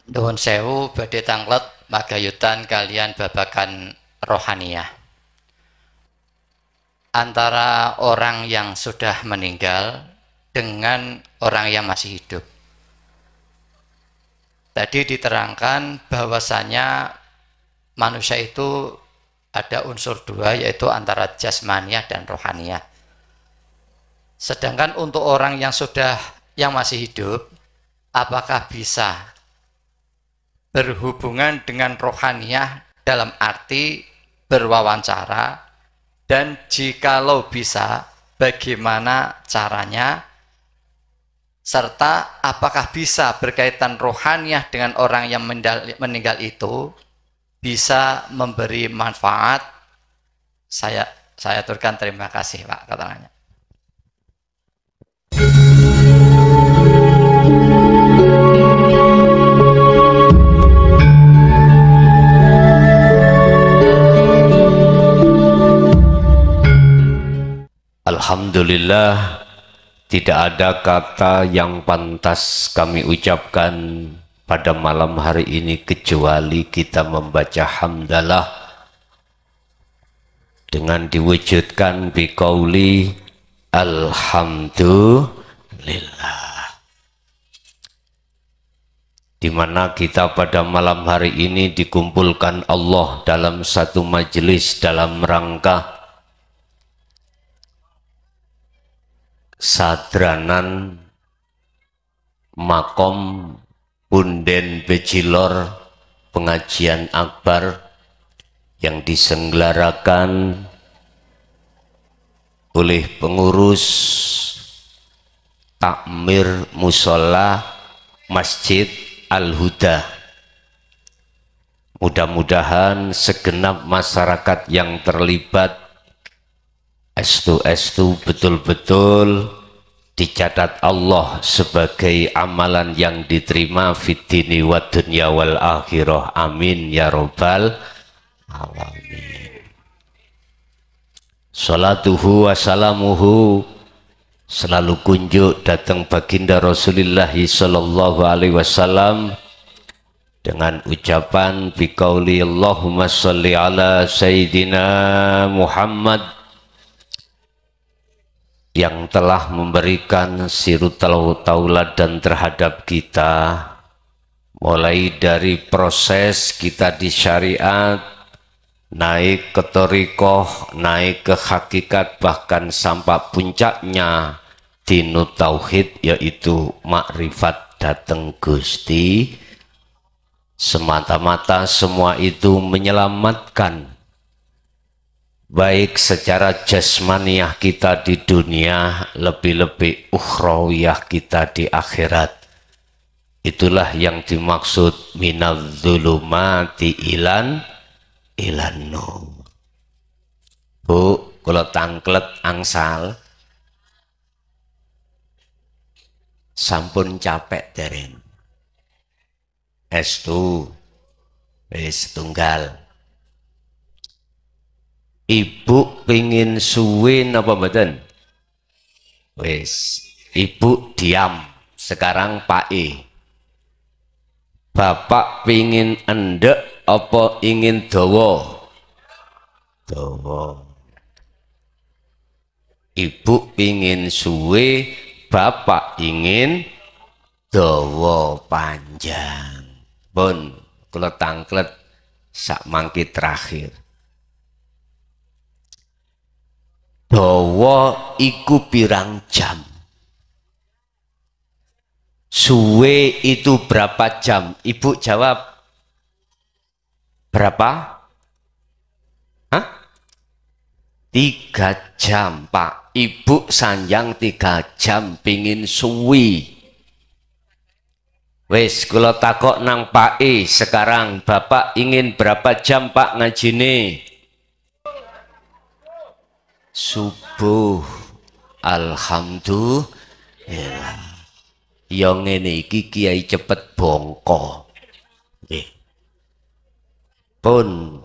Nuwun sewu badhe tanglet magayutan kalian babakan rohaniyah. Antara orang yang sudah meninggal dengan orang yang masih hidup. Tadi diterangkan bahwasanya manusia itu ada unsur dua, yaitu antara jasmaniah dan rohaniyah. Sedangkan untuk orang yang masih hidup, apakah bisa berhubungan dengan rohaniyah dalam arti berwawancara, dan jikalau bisa bagaimana caranya, serta apakah bisa berkaitan rohaniyah dengan orang yang meninggal itu bisa memberi manfaat. Saya aturkan terima kasih Pak keterangannya. Alhamdulillah, tidak ada kata yang pantas kami ucapkan pada malam hari ini kecuali kita membaca hamdalah dengan diwujudkan biqauli alhamdulillah, di mana kita pada malam hari ini dikumpulkan Allah dalam satu majelis dalam rangka sadranan makom Punden Becilor pengajian akbar yang diselenggarakan oleh pengurus takmir musola Masjid Al-Huda. Mudah-mudahan segenap masyarakat yang terlibat estu betul-betul dicatat Allah sebagai amalan yang diterima fid dini wa dunya wal akhirah. Amin ya robbal alamin. Salatuhu wa salamuhu selalu kunjuk datang baginda Rasulullah sallallahu alaihi wasallam dengan ucapan biqauli Allahumma sholli ala sayyidina Muhammad, yang telah memberikan sirut tauladan terhadap kita, mulai dari proses kita di syariat, naik ke thariqah, naik ke hakikat, bahkan sampai puncaknya dinu tauhid, yaitu makrifat dateng Gusti. Semata-mata semua itu menyelamatkan baik secara jasmaniah kita di dunia, lebih-lebih ukhrawiyah kita di akhirat. Itulah yang dimaksud minadz-dzulumati ilan nur. Bu, kalau tangklet angsal sampun capek dereng. Estu wis tunggal. Ibu pingin suwe napa mboten? Wis, ibu diam. Sekarang Pak E. Bapak pingin endek apa ingin dawa? Dawa. Ibu pingin suwe, bapak ingin dawa panjang. Pun kula tangklet sak mangki terakhir. Dawa iku pirang jam? Suwe itu berapa jam? Ibu jawab berapa? Hah? 3 jam Pak. Ibu sanjang 3 jam pingin suwi. Wes kula takok nang Pak E sekarang, Bapak ingin berapa jam Pak ngajine? Subuh. Alhamdulillah. Yang ngene iki kiai cepet bongko. Nggih. Pun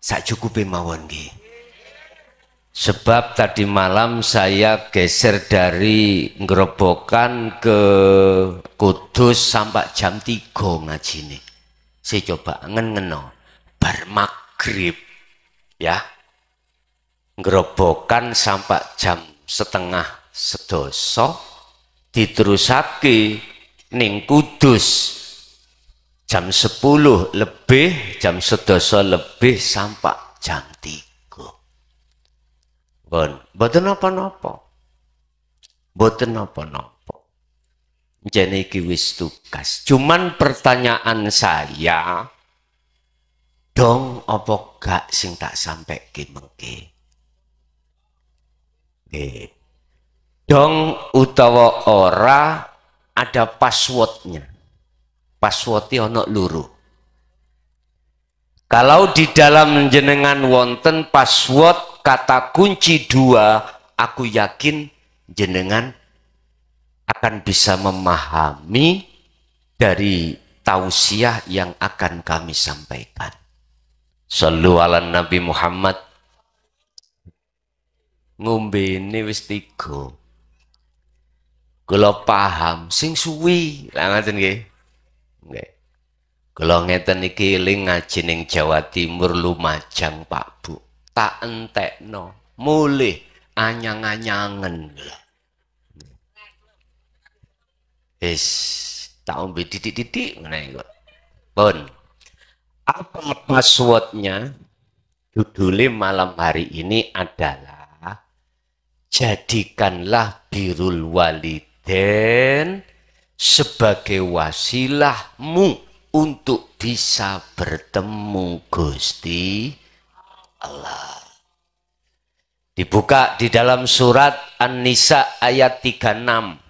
sacukupe mawon nggih. Sebab tadi malam saya geser dari Ngerobokan ke Kudus wedhus sampai jam 3 ngajine. Saya coba ngeno bar maghrib ya. Ngerobokan sampai jam 10:30 diterusake ning Kudus jam 10 lebih, jam 11 lebih sampai jam 3. Mboten napa-napa. Mboten napa-napa. Jane iki wis tugas. Cuman pertanyaan saya, dong apa gak sing tak sampeke mengke? Nggih. Dong utawa ora ada passwordnya. Passwordnya ono loro. Kalau di dalam jenengan wonten password kata kunci 2, aku yakin jenengan akan bisa memahami dari tausiah yang akan kami sampaikan. Shallu ala Nabi Muhammad. Ngombe ini wis 3. Kula paham sing suwi. Lah ngoten nggih. Nggih. Kula ngeten iki eling ngaji ning Jawa Timur Lumajang, Pak Bu. Tak entekno, mulih anyang-anyangen. Wis tak ombe titik-titik ngene kok. Pun. Apa passwordnya? Judulnya malam hari ini adalah jadikanlah birrul walidain sebagai wasilahmu untuk bisa bertemu Gusti Allah. Dibuka di dalam surat An-Nisa ayat 36.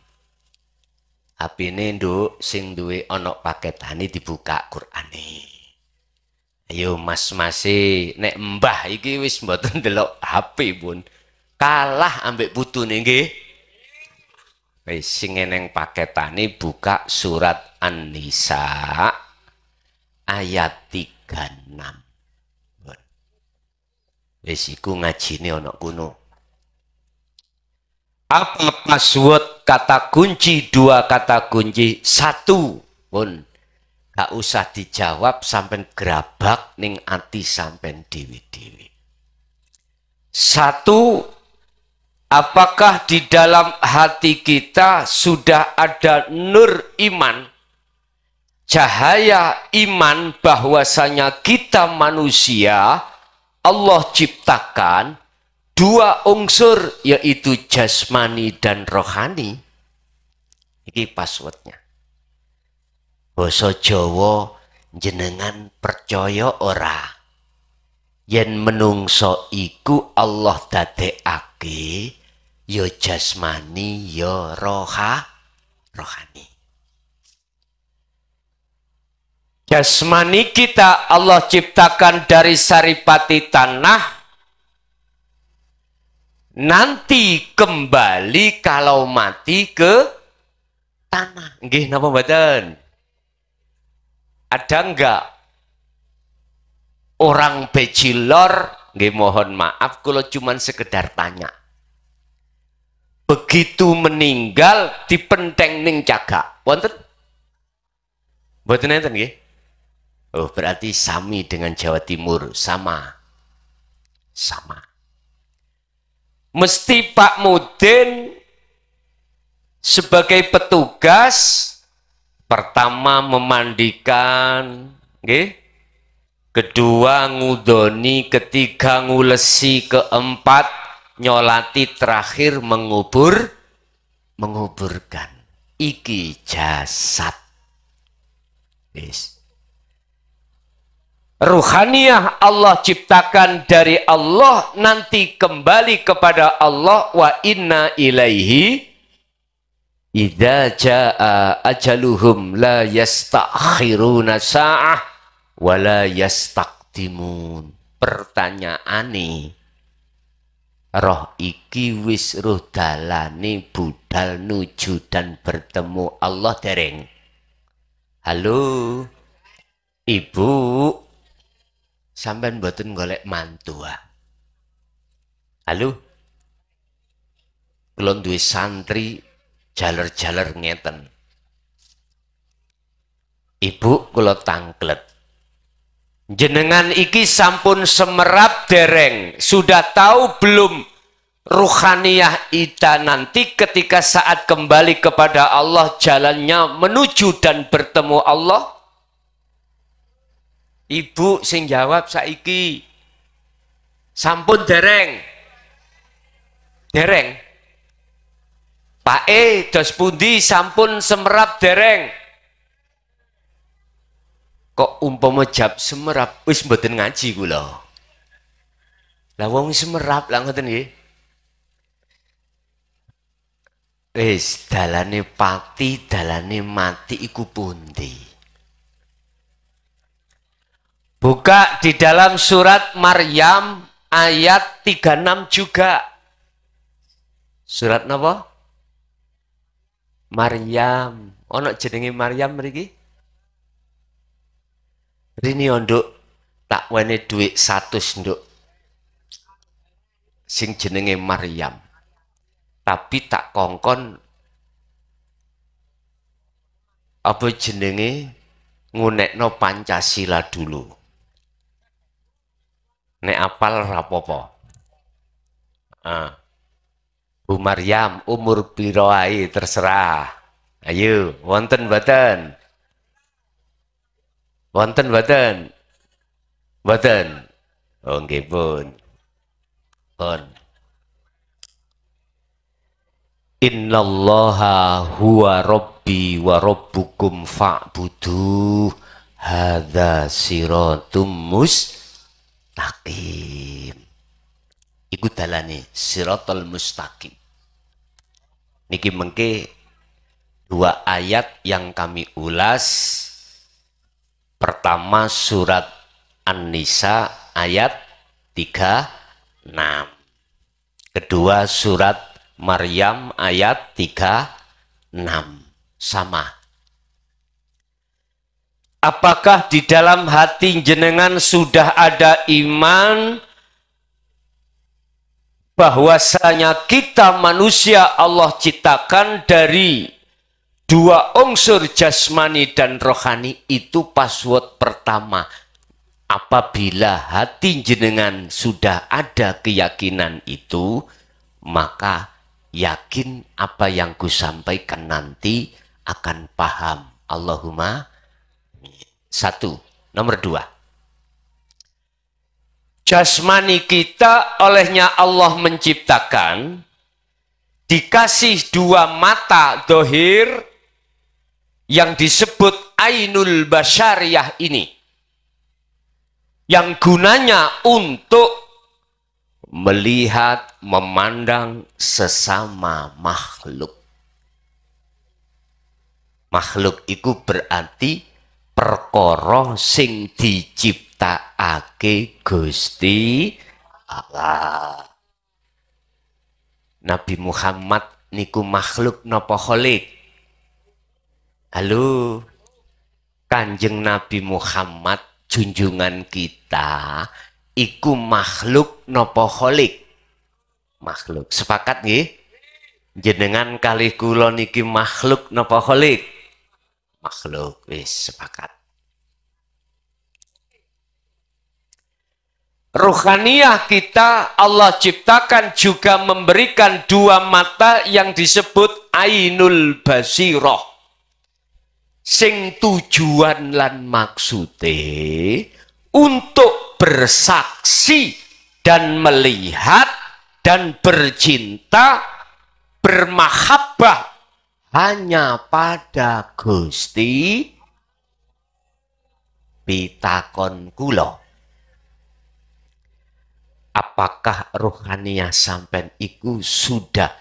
HP ini nduk sing duwe ana paketane dibuka Qur'ane. Ayo mas-mase nek mbah iki wis mboten ndelok HP pun kalah ambek putune nggih. Wis sing eneng paketane buka surat An-Nisa ayat 36. Wis iku ngajine ana kuno. Apa password kata kunci 2 kata kunci 1 pun gak usah dijawab sampai gerabak ning ati sampai dewi-dewi. 1, apakah di dalam hati kita sudah ada nur iman, cahaya iman bahwasanya kita manusia Allah ciptakan 2 unsur yaitu jasmani dan rohani. Ini passwordnya. Basa Jawa jenengan percaya ora yen menungso iku Allah dadekake ya jasmani ya rohani. Jasmani kita Allah ciptakan dari saripati tanah. Nanti kembali kalau mati ke tanah. Nggih napa mboten? Ada enggak orang bejilor? Nggih mohon maaf kalau cuman sekedar tanya. Begitu meninggal dipenteng ning cagak. Wonten? Mboten enten nggih? Oh, berarti sami dengan Jawa Timur, sama. Mesti Pak Mudin sebagai petugas pertama memandikan, nggih. Kedua ngudoni, ketiga ngulesi, keempat nyolati, terakhir menguburkan. Iki jasad. Yes. Ruhaniyah Allah ciptakan dari Allah, nanti kembali kepada Allah. Wa inna ilaihi idza jaa ajaluhum la yastakhiruna sa'ah wa la yastaqdimun. Pertanyaane, roh iki wis roh dalane budal nuju dan bertemu Allah dereng? Halo Ibu, sampean mboten golek mantu. Halo? Kula duwe santri jaler-jaler ngeten. Ibu kula tangklet. Jenengan iki sampun semerap dereng. Sudah tahu belum ruhaniyah ita nanti ketika saat kembali kepada Allah jalannya menuju dan bertemu Allah? Ibu sing jawab saiki. Sampun dereng. Dereng. Pak dos pundi sampun semerap dereng. Kok umpama jab semerap wis mboten ngaji kula. Lah wong semerap lah ngoten nggih. Wis dalane pati, dalane mati iku pundi? Buka di dalam surat Maryam ayat 36 juga. Surat napa? Maryam. Ono jenenge Maryam mriki? Rini nduk tak wene duit 100 nduk. Sing jenenge Maryam. Tapi tak kongkon apa jenenge ngunekno Pancasila dulu. Nek apal rapopo. Bu Maryam umur piro ae terserah. Ayo, wonten mboten? Wonten mboten? Mboten. Oh nggih pun. Pun. Innallaha huwa rabbi wa rabbukum fa'budu hadza siratum mustaqim. Iku dalane siratal mustaqim. Niki mengke dua ayat yang kami ulas. Pertama surat An-Nisa ayat 36. Kedua surat Maryam ayat 36. Sama. Apakah di dalam hati jenengan sudah ada iman bahwasanya kita manusia Allah ciptakan dari dua unsur jasmani dan rohani? Itu password pertama. Apabila hati jenengan sudah ada keyakinan itu, maka yakin apa yang kusampaikan nanti akan paham. Allahumma. Satu. Nomor dua. Jasmani kita olehnya Allah menciptakan, dikasih dua mata dohir, yang disebut ainul basyariyah ini, yang gunanya untuk melihat, memandang sesama makhluk. Makhluk itu berarti perkara sing diciptakake Gusti Allah. Nabi Muhammad niku makhluk napa kholik? Halo, Kanjeng Nabi Muhammad junjungan kita iku makhluk napa kholik? Makhluk. Sepakat nggih? Jenengan kalih kula niki makhluk napa kholik? Makhluk. Wis sepakat. Ruhaniyah kita Allah ciptakan juga memberikan dua mata yang disebut ainul basirah. Sing tujuan lan maksude untuk bersaksi dan melihat dan bercinta, bermahabbah hanya pada Gusti. Pitakon kula, apakah rohaniyah sampean iku sudah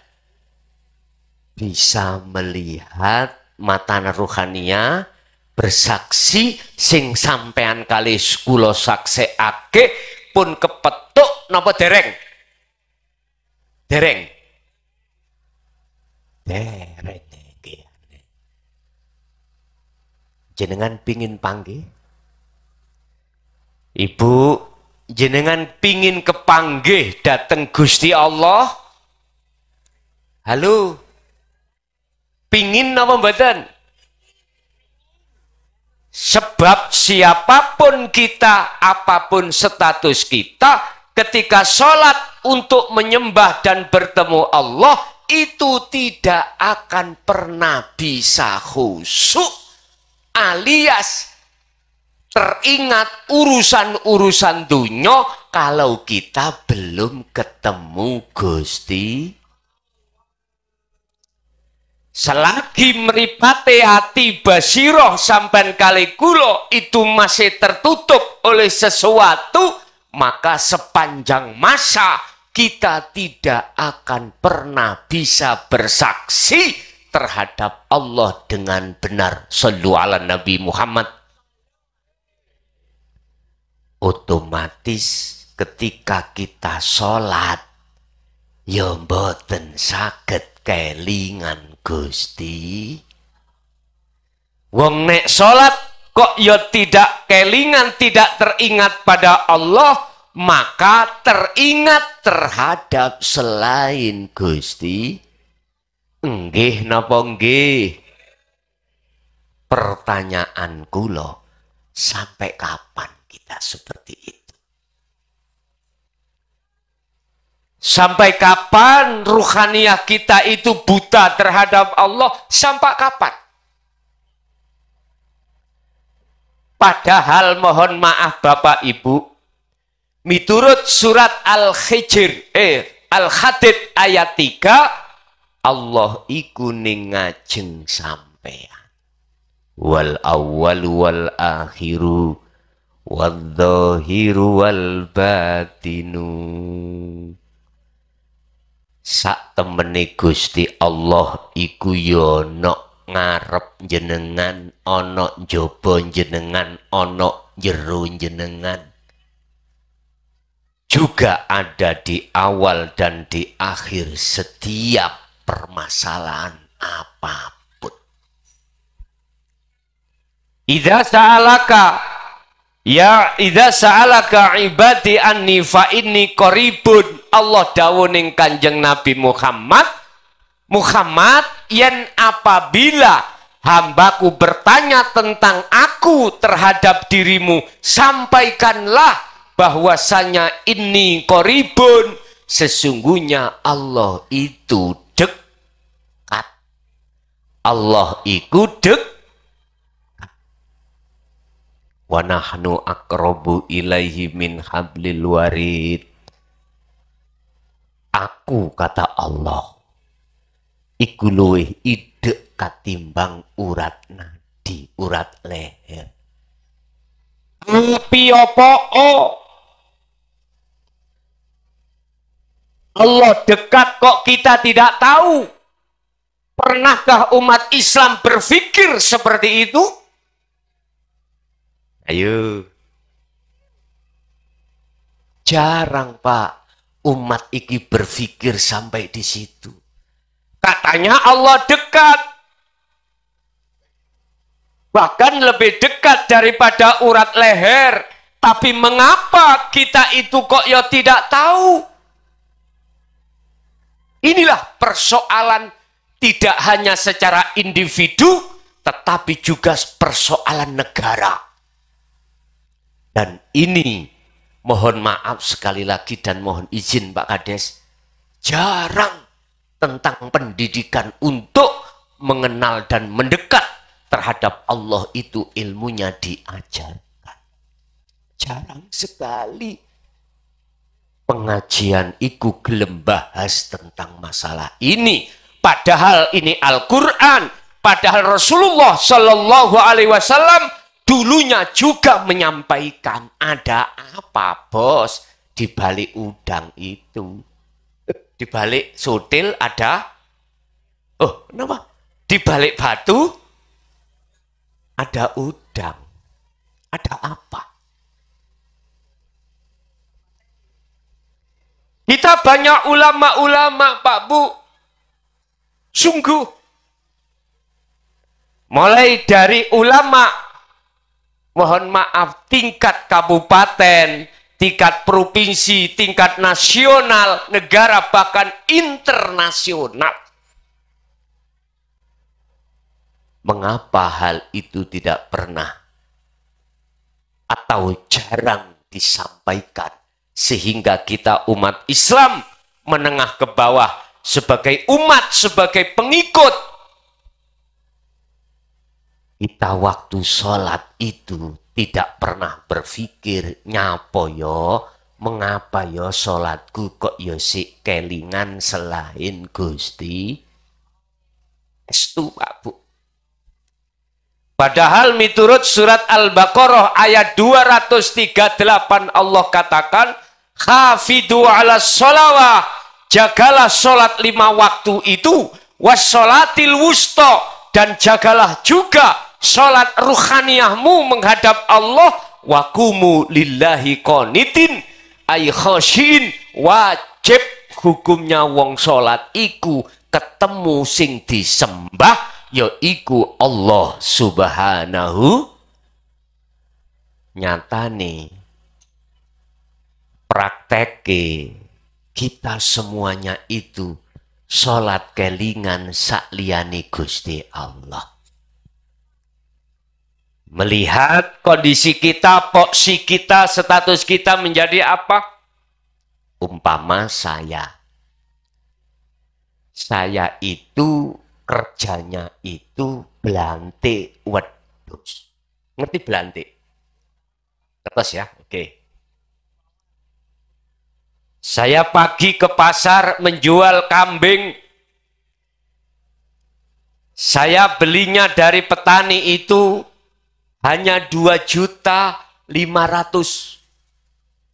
bisa melihat mata rohaniyah, bersaksi sing sampean kali kula saksekake pun kepetuk napa dereng? Dereng. Dereng. Jenengan pingin panggih? Ibu, jenengan pingin kepanggih dateng Gusti Allah? Halo? Pingin apa mboten? Sebab siapapun kita, apapun status kita, ketika sholat untuk menyembah dan bertemu Allah, itu tidak akan pernah bisa khusyuk, alias teringat urusan-urusan dunia kalau kita belum ketemu Gusti. Selagi meripate hati basiroh sampai kali kulo itu masih tertutup oleh sesuatu, maka sepanjang masa kita tidak akan pernah bisa bersaksi terhadap Allah dengan benar. Shallu ala Nabi Muhammad. Otomatis ketika kita sholat, ya mboten saged kelingan Gusti. Wong nek sholat kok ya tidak kelingan, tidak teringat pada Allah, maka teringat terhadap selain Gusti. Nggih napa nggih? Pertanyaan kula, sampai kapan kita seperti itu? Sampai kapan ruhaniyah kita itu buta terhadap Allah? Sampai kapan? Padahal mohon maaf Bapak Ibu, miturut surat Al-Hijr, Al-Hadid ayat 3, Allah iku ning ngajeng sampean. Wal awwal wal akhiru wal dhahiru wal batinu. Sak temene Gusti Allah iku ya ana ngarep jenengan, ana njaba jenengan, ana jero jenengan. Juga ada di awal dan di akhir setiap permasalahan apapun. Idza sa'alaka ibadi anni fa inni qaribun. Allah dawuh ning Kanjeng Nabi Muhammad, yen apabila hambaku bertanya tentang aku terhadap dirimu, sampaikanlah bahwasanya inni qaribun, sesungguhnya Allah itu dekat. Allah itu dekat. Wa nahnu aqrabu ilaihi min hablil warid. Aku, kata Allah, iku luwih idek katimbang urat nadi, urat leher. Tapi apa? Allah dekat kok kita tidak tahu. Pernahkah umat Islam berpikir seperti itu? Ayo. Jarang, Pak, umat iki berpikir sampai di situ. Katanya Allah dekat. Bahkan lebih dekat daripada urat leher. Tapi mengapa kita itu kok ya tidak tahu? Inilah persoalan tidak hanya secara individu, tetapi juga persoalan negara. Dan ini, mohon maaf sekali lagi dan mohon izin Pak Kades, jarang tentang pendidikan untuk mengenal dan mendekat terhadap Allah itu ilmunya diajarkan. Jarang sekali pengajian iku gelem bahas tentang masalah ini. Padahal ini Al-Quran, padahal Rasulullah Shallallahu Alaihi Wasallam dulunya juga menyampaikan, ada apa bos di balik udang itu? Di balik sotil ada, oh kenapa? Di balik batu ada udang. Ada apa? Kita banyak ulama-ulama Pak Bu, sungguh mulai dari ulama, mohon maaf, tingkat kabupaten, tingkat provinsi, tingkat nasional, negara, bahkan internasional. Mengapa hal itu tidak pernah atau jarang disampaikan, sehingga kita umat Islam menengah ke bawah sebagai umat, sebagai pengikut, kita waktu sholat itu tidak pernah berpikir nyapo yo, mengapa yo sholatku kok yo si kelingan selain Gusti estu Pak Bu. Padahal miturut surat Al-Baqarah ayat 238 Allah katakan, hafidu ala sholawah, jagalah sholat 5 waktu itu, wassolatil wusta, dan jagalah juga sholat ruhaniyahmu menghadap Allah, wakumu lillahi qanitin, ay khosyin, wajib hukumnya wong sholat iku ketemu sing disembah, yaiku Allah subhanahu. Nyatane prakteke kita semuanya itu sholat kelingan sakliyane Gusti Allah. Melihat kondisi kita, posisi kita, status kita menjadi apa? Umpama saya itu kerjanya itu belante wedhus. Ngerti belante? Kertas ya? Oke. Saya pagi ke pasar menjual kambing. Saya belinya dari petani itu hanya 2.500.000.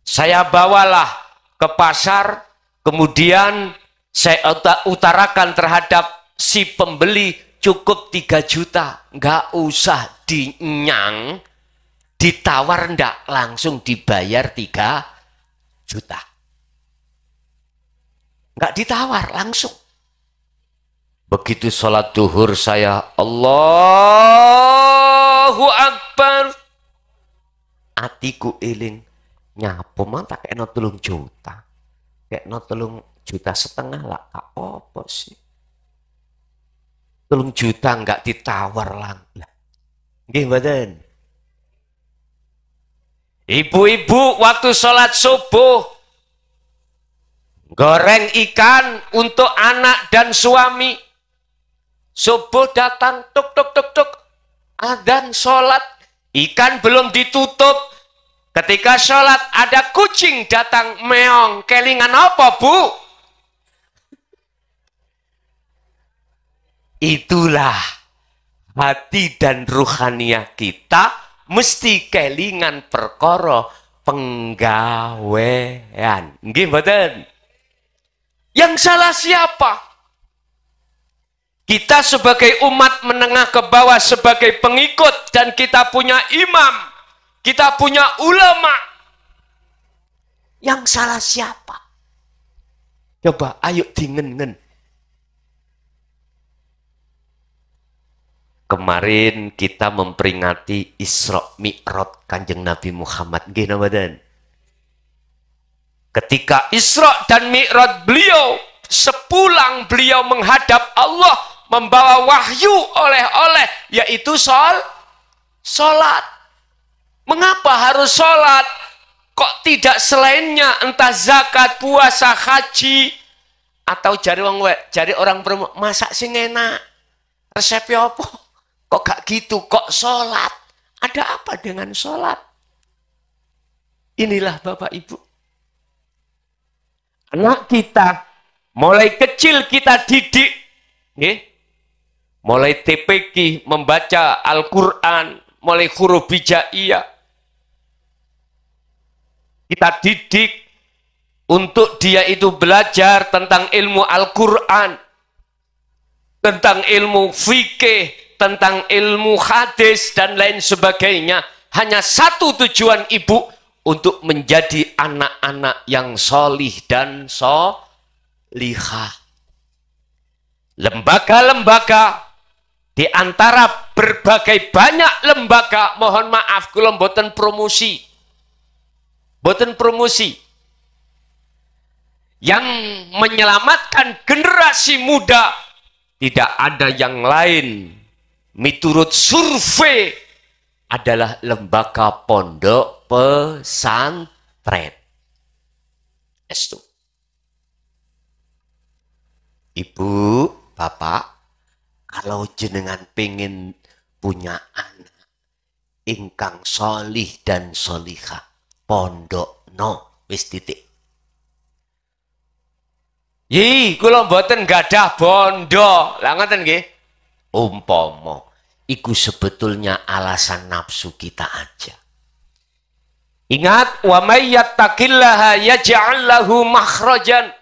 Saya bawalah ke pasar, kemudian saya utarakan terhadap si pembeli cukup 3 juta. Nggak usah dinyang, ditawar ndak, langsung dibayar 3 juta. Nggak ditawar, langsung. Begitu sholat duhur saya Allahu Akbar, atiku eling nyapo man tak kena 3 juta, kena 3,5 juta lah, tak apa sih. 3 juta nggak ditawar lang. Nggih mboten. Ibu-ibu waktu sholat subuh goreng ikan untuk anak dan suami. Subuh datang, tuk tuk tuk tuk, adzan sholat, ikan belum ditutup. Ketika sholat ada kucing datang meong, kelingan apa Bu? Itulah hati dan ruhaniyah kita mesti kelingan perkara penggawean. Nggih mboten? Yang salah siapa? Kita sebagai umat menengah ke bawah, sebagai pengikut, dan kita punya imam, kita punya ulama. Yang salah siapa? Coba ayo dingen-ngen. Kemarin kita memperingati Isra Mi'raj Kanjeng Nabi Muhammad. Nggih napa? Ketika Isra dan Mi'raj beliau, sepulang beliau menghadap Allah, membawa wahyu oleh-oleh, yaitu sholat. Mengapa harus sholat? Kok tidak selainnya, entah zakat, puasa, haji, atau jari orang perempuan, masak sing enak, resepnya apa? Kok gak gitu, kok sholat? Ada apa dengan sholat? Inilah Bapak Ibu. Anak kita, mulai kecil kita didik, mulai TPQ, membaca Al-Quran, mulai huruf hijaiyah. Kita didik untuk dia itu belajar tentang ilmu Al-Quran, tentang ilmu fikih, tentang ilmu hadis, dan lain sebagainya. Hanya satu tujuan ibu, untuk menjadi anak-anak yang solih dan solihah. Lembaga-lembaga, di antara berbagai banyak lembaga, mohon maaf kula mboten promosi. Mboten promosi. Yang menyelamatkan generasi muda tidak ada yang lain. Miturut survei adalah lembaga pondok pesantren. Estu. Ibu, bapak, kalau jenengan pengen punya anak ingkang solih dan solihah, pondok no wis titik. Yi, kula mboten gadah bondo. Lah ngoten nggih. Umpama iku sebetulnya alasan nafsu kita aja. Ingat, wa may yattaqillaha yaj'al lahu makhrajan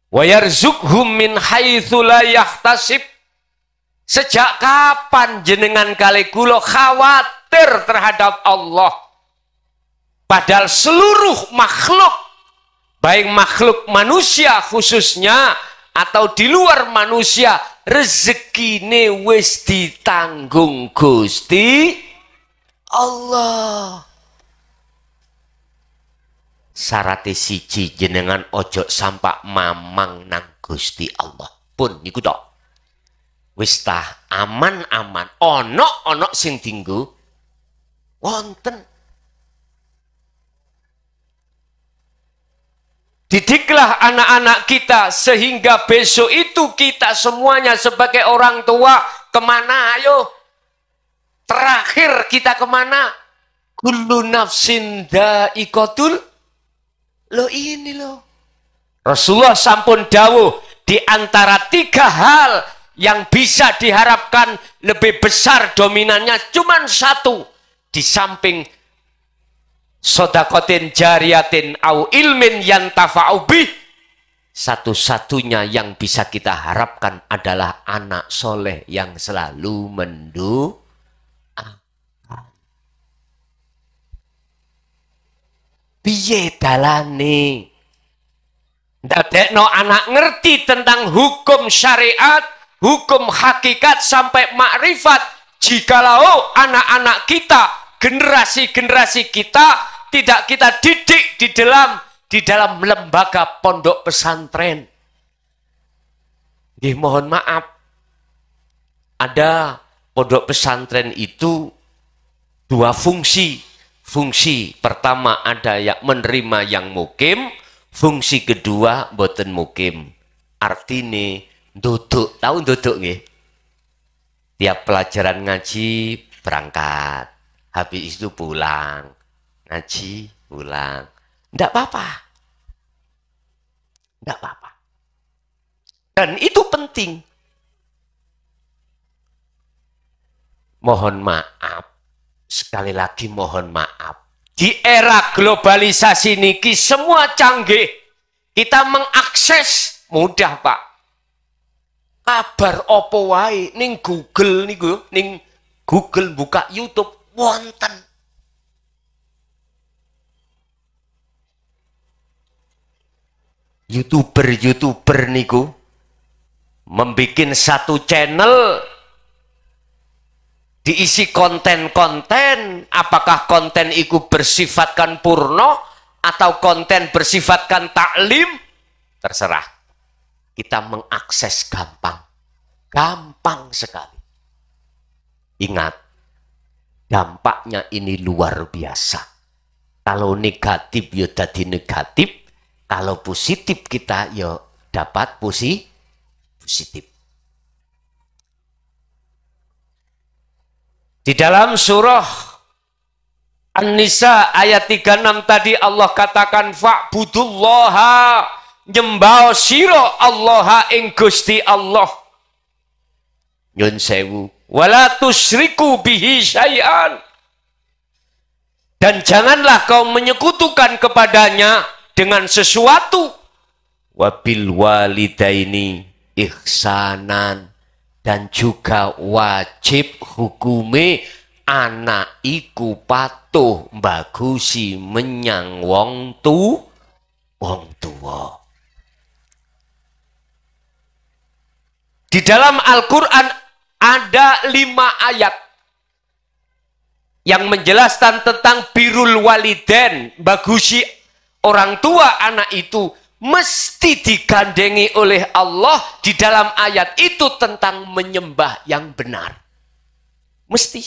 wa yarzuqhu min haitsu la yahtasib. Sejak kapan jenengan kali kula khawatir terhadap Allah? Padahal seluruh makhluk, baik makhluk manusia khususnya atau di luar manusia, rezekine wis ditanggung Gusti Allah. Syarat siji jenengan ojo sampak mamang nang Gusti Allah. Pun niku tok. Wis tah aman-aman, ono sing dinggo wonten. Didiklah anak-anak kita sehingga besok itu kita semuanya sebagai orang tua kemana ayo? Terakhir kita kemana? Kullu nafsin dha'iqatul. Lo ini lo. Rasulullah sampun dawuh di antara 3 hal yang bisa diharapkan lebih besar dominannya cuman 1. Di samping sodakotin jariyatin au ilmin yantafa'u bih, satu-satunya yang bisa kita harapkan adalah anak soleh yang selalu mendoakan. Piye dalane ndadekno anak ngerti tentang hukum syariat, hukum hakikat sampai makrifat. Jikalau anak-anak kita, generasi-generasi kita tidak kita didik di dalam lembaga pondok pesantren. Mohon maaf, ada pondok pesantren itu 2 fungsi. Fungsi pertama ada yang menerima yang mukim, fungsi kedua boten mukim. Artine duduk, tahu duduk nggih? Tiap pelajaran ngaji berangkat, habis itu pulang. Ngaji, pulang. Enggak apa-apa. Enggak apa-apa. Dan itu penting. Mohon maaf. Sekali lagi mohon maaf. Di era globalisasi niki semua canggih. Kita mengakses mudah, Pak. Kabar opo wae ning Google niku, ning Google buka YouTube wonten. YouTuber niku membikin satu channel diisi konten-konten, apakah konten itu bersifatkan purno atau konten bersifatkan taklim, terserah. Kita mengakses gampang sekali. Ingat, dampaknya ini luar biasa. Kalau negatif ya jadi negatif, kalau positif kita ya dapat positif. Di dalam surah An-Nisa ayat 36 tadi Allah katakan fa'budullaha, nyembah sira Allah ing Gusti Allah. Nyun sewu, wala tusyriku bihi syai'an. Dan janganlah kau menyekutukan kepadanya dengan sesuatu. Wabil walidaini ihsanan. Dan juga wajib hukume anak iku patuh bagusi menyang wong tuwa. Di dalam Al-Quran ada 5 ayat yang menjelaskan tentang birrul waliden, bagusi orang tua anak itu mesti digandengi oleh Allah di dalam ayat itu tentang menyembah yang benar. Mesti.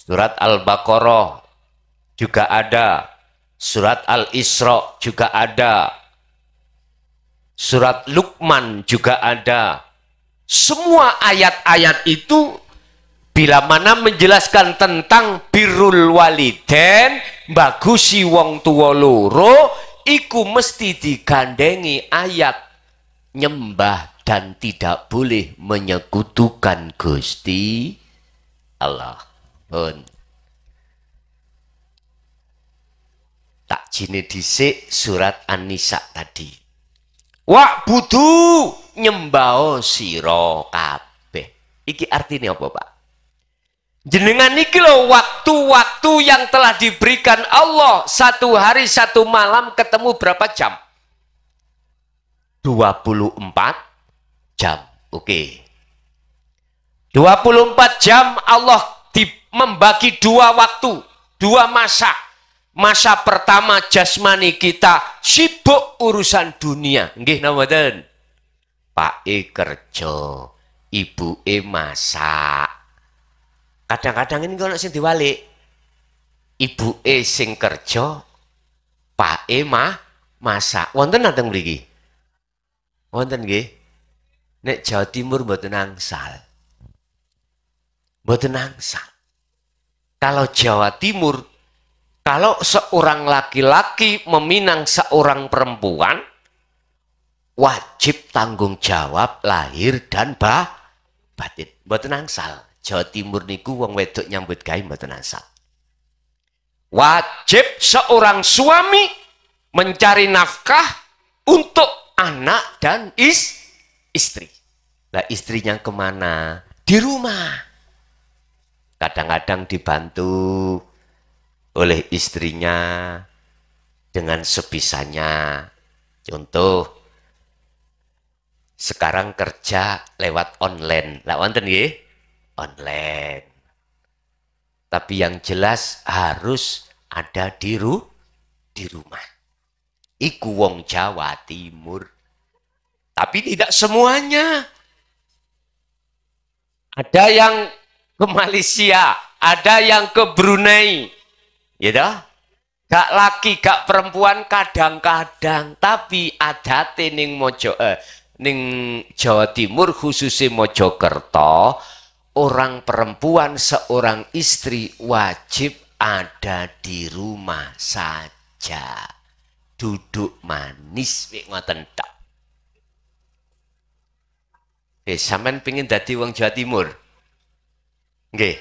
Surat Al-Baqarah juga ada. Surat Al-Isra juga ada. Surat Luqman juga ada. Semua ayat-ayat itu bila mana menjelaskan tentang birrul waliden, bagusi wong tuwa loro, iku mesti digandengi ayat nyembah dan tidak boleh menyekutukan Gusti Allah. Pun tak jine dhisik surat An-Nisa tadi. Wa budu nyembah sira kabeh. Iki artinya apa, Pak? Jenengan iki lho waktu-waktu yang telah diberikan Allah, 1 hari 1 malam ketemu berapa jam? 24 jam. Oke. 24 jam Allah membagi 2 waktu, 2 masa. Masa pertama jasmani kita sibuk urusan dunia. Nggih napa mboten? Pake kerja, ibuke masak. Kadang-kadang ini kalau sing diwalik, ibuke sing kerja, pake masak. Wonten nang mriki? Wonten nggih? Nek Jawa Timur mboten angsal. Mboten angsal. Kalau Jawa Timur, kalau seorang laki-laki meminang seorang perempuan, wajib tanggung jawab lahir dan batin. Mboten angsal. Jawa Timur niku wong wedok nyambut gawe mboten angsal. Wajib seorang suami mencari nafkah untuk anak dan istri. Lah istrinya kemana? Di rumah. Kadang-kadang dibantu oleh istrinya dengan sebisanya. Contoh, sekarang kerja lewat online. Lah wonten nggih? Online. Tapi yang jelas harus ada di rumah. Iku wong Jawa Timur. Tapi tidak semuanya. Ada yang ke Malaysia, ada yang ke Brunei. Ya dah? Gak laki, gak perempuan kadang-kadang, tapi adate ning ning Jawa Timur khususnya Mojokerto, orang perempuan seorang istri wajib ada di rumah saja. Duduk manis ngoten tok. Sampean pengin dadi wong Jawa Timur? Nggih.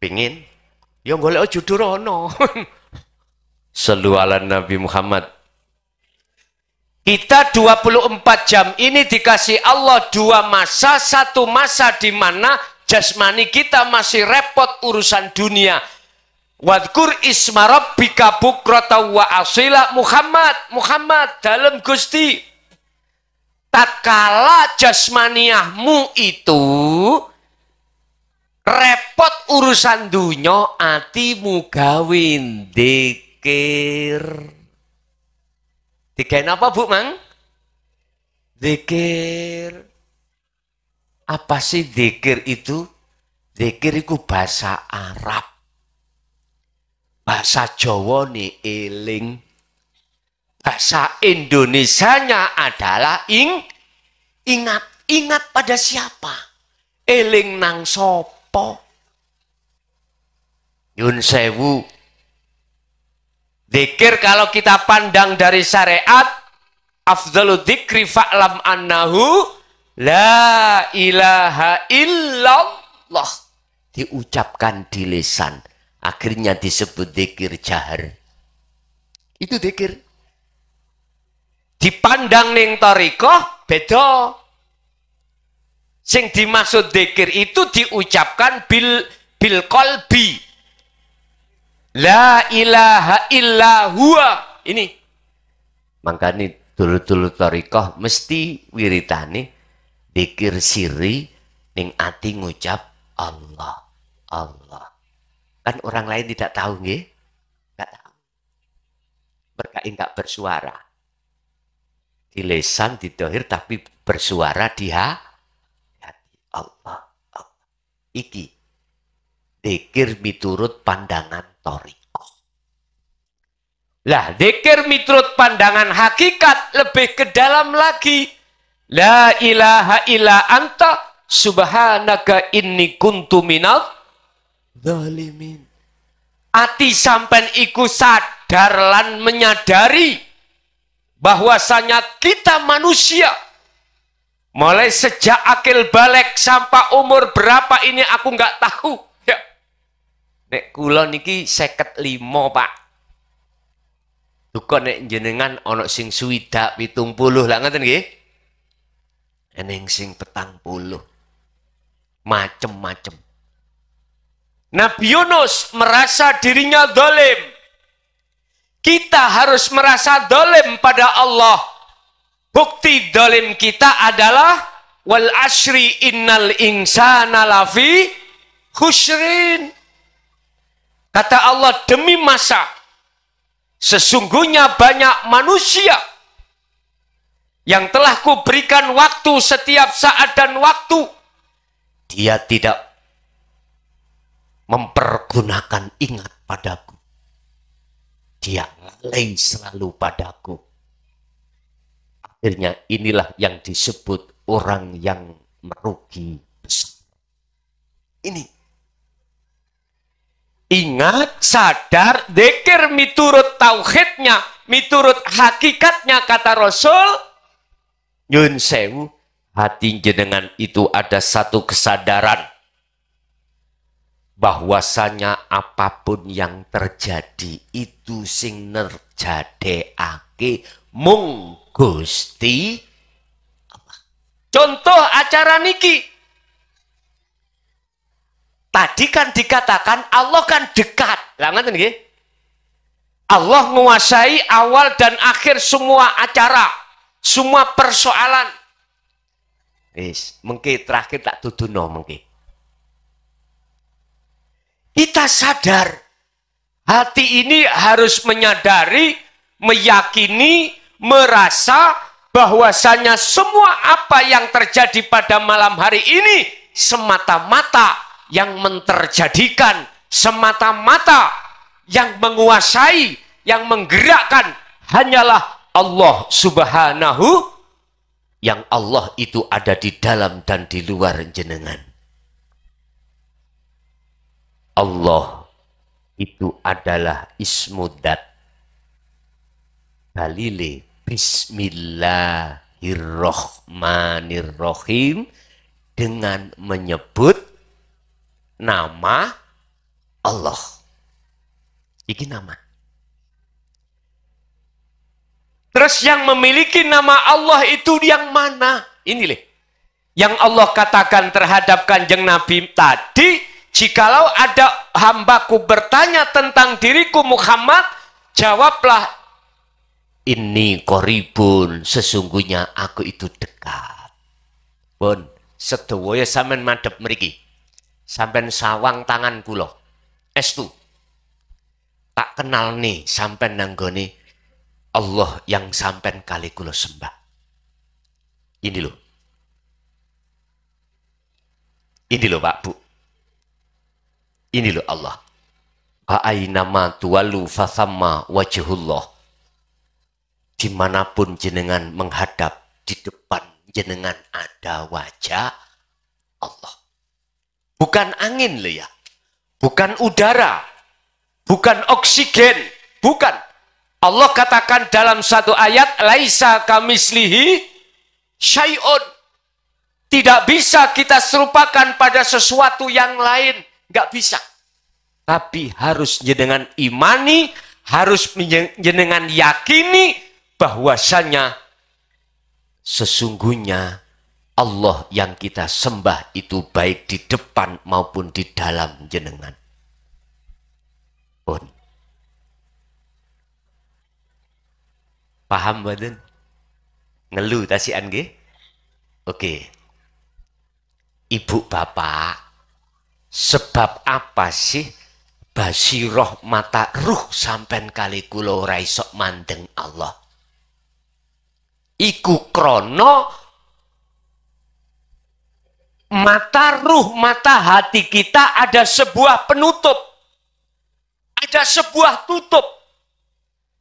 Pengin? Ya golek judul ana. Sallu ala Nabi Muhammad. Kita 24 jam ini dikasih Allah 2 masa, 1 masa di mana jasmani kita masih repot urusan dunia. Wadkur isma rabbika bukrata wa asila. Muhammad dalam Gusti. Tatkala jasmaniahmu itu repot urusan dunya, atimu gawe dzikir. Dikain apa, Bu Mang? Dzikir. Apa sih dzikir itu? Dzikir itu bahasa Arab. Bahasa Jawa nih eling. Bahasa Indonesianya adalah ingat. Ingat pada siapa? Eling nang sopo. Yun sewu. Dzikir kalau kita pandang dari syariat, afdhalu dzikri fa'lam annahu la ilaha illallah. Diucapkan di lisan, akhirnya disebut dzikir jahar. Itu dzikir. Dipandang ning thariqah beda. Sing dimaksud dzikir itu diucapkan bil qalbi. La ilaha illa huwa. Ini. Makanya dulu-dulu thariqah mesti wiritane dzikir siri ning ati ngucap Allah. Allah. Kan orang lain tidak tahu nggih? Enggak tahu. Mereka enggak bersuara. Di lisan, di dohir, tapi bersuara di hati. Allah, Allah. Iki Dzikir miturut pandangan thariqah. Lah, dzikir miturut pandangan hakikat lebih ke dalam lagi. La ilaha illa anta subhanaka inni kuntu minal zalimin. Ati sampen iku sadar lan menyadari bahwasanya kita manusia mulai sejak akil balik sampai umur berapa ini aku nggak tahu ya. Nek kula niki 55 Pak. Duka nek jenengan ana sing swidak 70 lah ngoten nggih. Eneng sing 40. Macem-macem. Nabi Yunus merasa dirinya zalim. Kita harus merasa zalim pada Allah. Bukti zalim kita adalah wal asri innal insana lafi khusrin. Kata Allah, demi masa sesungguhnya banyak manusia yang telah kuberikan waktu setiap saat dan waktu. Dia tidak mempergunakan ingat padaku. Dia lalai selalu padaku. Akhirnya inilah yang disebut orang yang merugi besar. Ini. Ingat, sadar, dzikir miturut tauhidnya, miturut hakikatnya kata Rasul. Nyun sewu, hati jenengan itu ada satu kesadaran bahwasanya apapun yang terjadi itu sing nerjadekake mung Gusti apa? Contoh acara niki. Tadi kan dikatakan Allah kan dekat. Lah ngoten nggih. Allah menguasai awal dan akhir semua acara, semua persoalan. Wis, mengki terakhir tak tuduno mengki. Kita sadar, hati ini harus menyadari, meyakini, merasa bahwasanya semua apa yang terjadi pada malam hari ini semata-mata yang menterjadikan, semata-mata yang menguasai, yang menggerakkan hanyalah Allah Subhanahu, yang Allah itu ada di dalam dan di luar jenengan. Allah itu adalah ismudat. Dalile Bismillahirrahmanirrahim, dengan menyebut nama Allah. Iki nama. Terus yang memiliki nama Allah itu yang mana? Ini leh. Yang Allah katakan terhadap Kanjeng Nabi tadi, jikalau ada hambaku bertanya tentang diriku Muhammad, jawablah, ini koribun, sesungguhnya aku itu dekat. Pun, sedaya sampean madhep mriki. Sampai sawang tangan kula. Estu. Tak kenal nih sampai nanggone Allah yang sampai kali kula sembah. Ini loh. Ini loh Pak Bu. Ini loh Allah. Ba'ainama tuwalu fathamma wajhullah. Dimanapun jenengan menghadap, di depan jenengan ada wajah Allah. Bukan angin loh ya. Bukan udara. Bukan oksigen. Bukan. Allah katakan dalam satu ayat, laisa kamislihi syai'un. Tidak bisa kita serupakan pada sesuatu yang lain. Nggak bisa. Tapi harus jenengan imani, harus jenengan yakini bahwasanya sesungguhnya Allah yang kita sembah itu baik di depan maupun di dalam jenengan. Pun. Paham badan? Ngeluh tasian nggih? Oke. Ibu bapak, sebab apa sih basiroh mata ruh sampen kali kula ora iso mandeng Allah? Iku krono mata ruh, mata hati kita ada sebuah penutup. Ada sebuah tutup.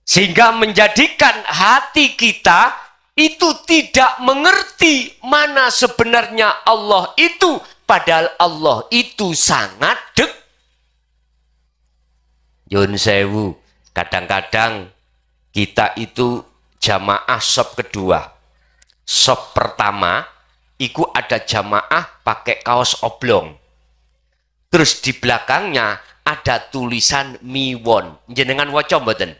Sehingga menjadikan hati kita itu tidak mengerti mana sebenarnya Allah itu. Padahal Allah itu sangat Yun sewu. Kadang-kadang kita itu jamaah sop kedua. Sop pertama, itu ada jamaah pakai kaos oblong. Terus di belakangnya ada tulisan miwon. Jenengan waca mboten?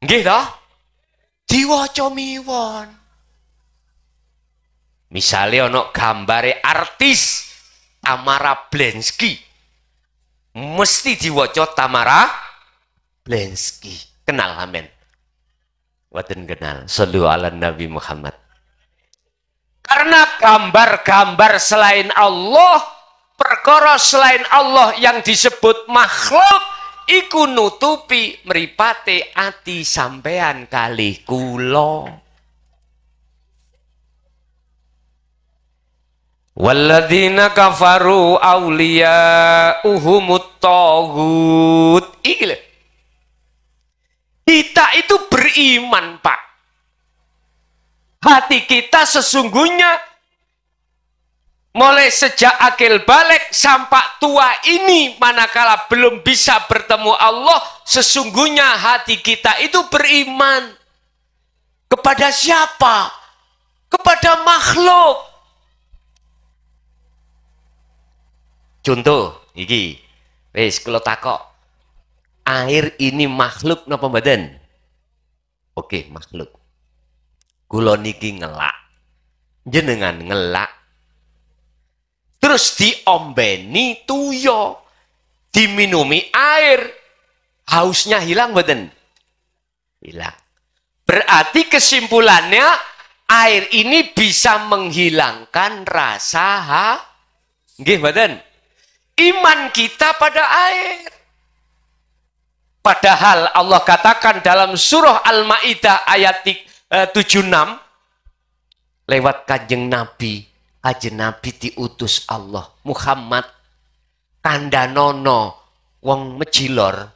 Nggih toh? Diwaca miwon. Misalnya ono gambare artis Tamara Blensky. Mesti diwaca Tamara Blensky. Kenal amin. Waten kenal. Sallu ala Nabi Muhammad. Karena gambar-gambar selain Allah, perkara selain Allah yang disebut makhluk, iku nutupi mripate ati sampean kalih kula. Walladzina kafaru awliya'uhumut taghut. Iki lho. Kita itu beriman, Pak. Hati kita sesungguhnya mulai sejak akil balik sampai tua ini, manakala belum bisa bertemu Allah, sesungguhnya hati kita itu beriman. Kepada siapa? Kepada makhluk. Contoh, iki, wis kula takok, air ini makhluk napa mboten? Oke, makhluk. Kula niki ngelak, jenengan ngelak, terus diombeni tuyo, diminumi air, hausnya hilang mboten? Hilang. Berarti kesimpulannya, air ini bisa menghilangkan rasa nggih mboten? Iman kita pada air. Padahal Allah katakan dalam surah Al-Ma'idah ayat 76 lewat kanjeng Nabi diutus Allah Muhammad kandhanono wong becilor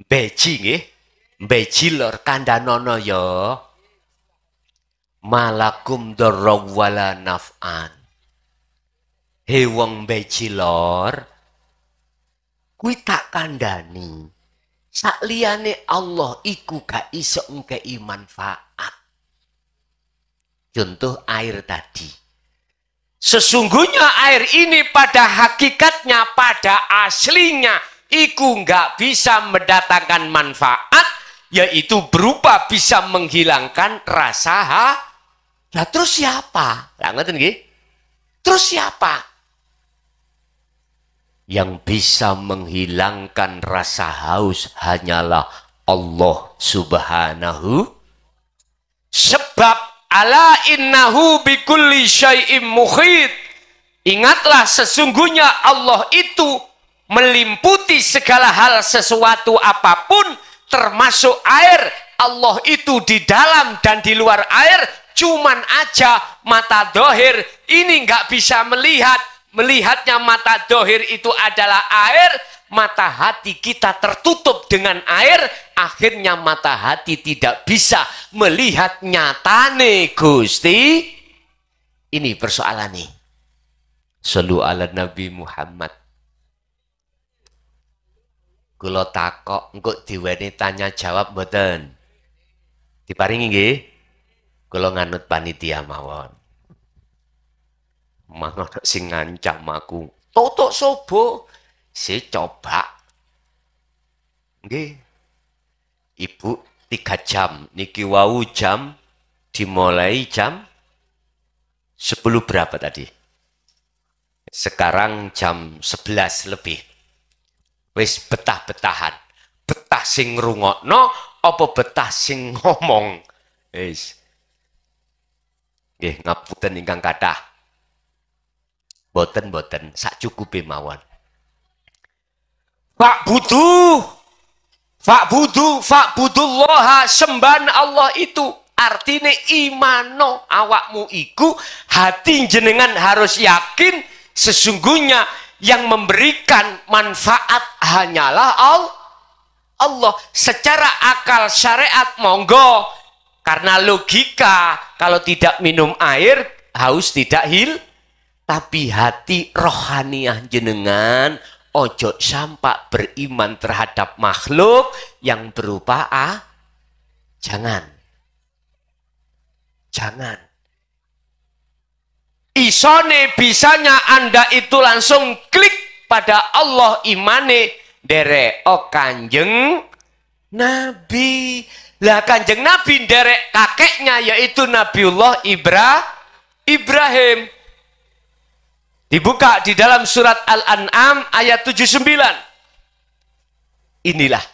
beci nggih becilor kandhanono ya malakum darrawala naf'an. He wong becilor, kuwi tak kandhani. Sakliyane Allah iku gak iso ngkei manfaat. Contoh air tadi. Sesungguhnya air ini pada hakikatnya, pada aslinya, iku gak bisa mendatangkan manfaat, yaitu berupa bisa menghilangkan rasa Lah terus siapa? Lah ngoten nggih. Terus siapa? Yang bisa menghilangkan rasa haus hanyalah Allah Subhanahu. Sebab ala innahu bikulli syai'im muhit. Ingatlah sesungguhnya Allah itu melimputi segala hal, sesuatu apapun termasuk air. Allah itu di dalam dan di luar air. Cuman aja mata dohir ini nggak bisa melihat. Melihatnya mata dohir itu adalah air, mata hati kita tertutup dengan air, akhirnya mata hati tidak bisa melihat nyatane Gusti. Ini persoalan nih. Sallu ala Nabi Muhammad. Kula takok engko diweni tanya jawab mboten? Diparingi nggih? Kula nganut panitia mawon. Mangono sing ngancam aku. Totok sobo, si coba. Nggih. Ibu 3 jam, niki wau jam dimulai jam 10 berapa tadi? Sekarang jam 11 lebih. Wis betah-betahan. Betah sing ngrungokno apa betah sing ngomong? Wis. Nggih, ngapunten ingkang kathah. Boten sak cukupe mawon. Pak budullah, sembahan Allah itu Artine imano awakmu iku, hati jenengan harus yakin sesungguhnya yang memberikan manfaat hanyalah Allah. Secara akal syariat monggo, karena logika kalau tidak minum air haus tidak tapi hati rohaniah jenengan ojo sampai beriman terhadap makhluk yang berupa jangan. Isone bisanya Anda itu langsung klik pada Allah imane derek Kanjeng Nabi. Lah Kanjeng Nabi derek kakeknya yaitu Nabiullah Ibrahim. Dibuka di dalam surat Al-An'am ayat 79. Inilah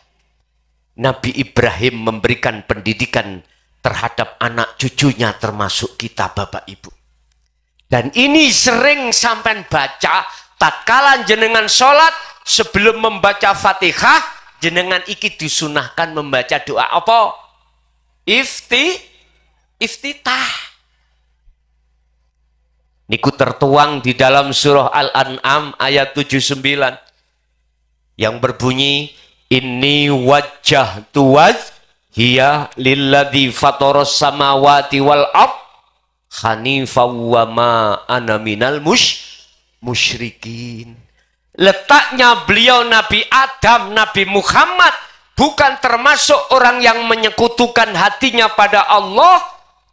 Nabi Ibrahim memberikan pendidikan terhadap anak cucunya termasuk kita Bapak Ibu. Dan ini sering sampai baca tatkala jenengan sholat sebelum membaca Fatihah jenengan iki disunahkan membaca doa apa? Iftitah. Niku tertuang di dalam surah Al-An'am ayat 79 yang berbunyi inni wajjahtu hiya lilladzi fataras samawati wal ard hanifan wa ma ana minal musyrikin. Letaknya beliau Nabi Adam, Nabi Muhammad bukan termasuk orang yang menyekutukan hatinya pada Allah.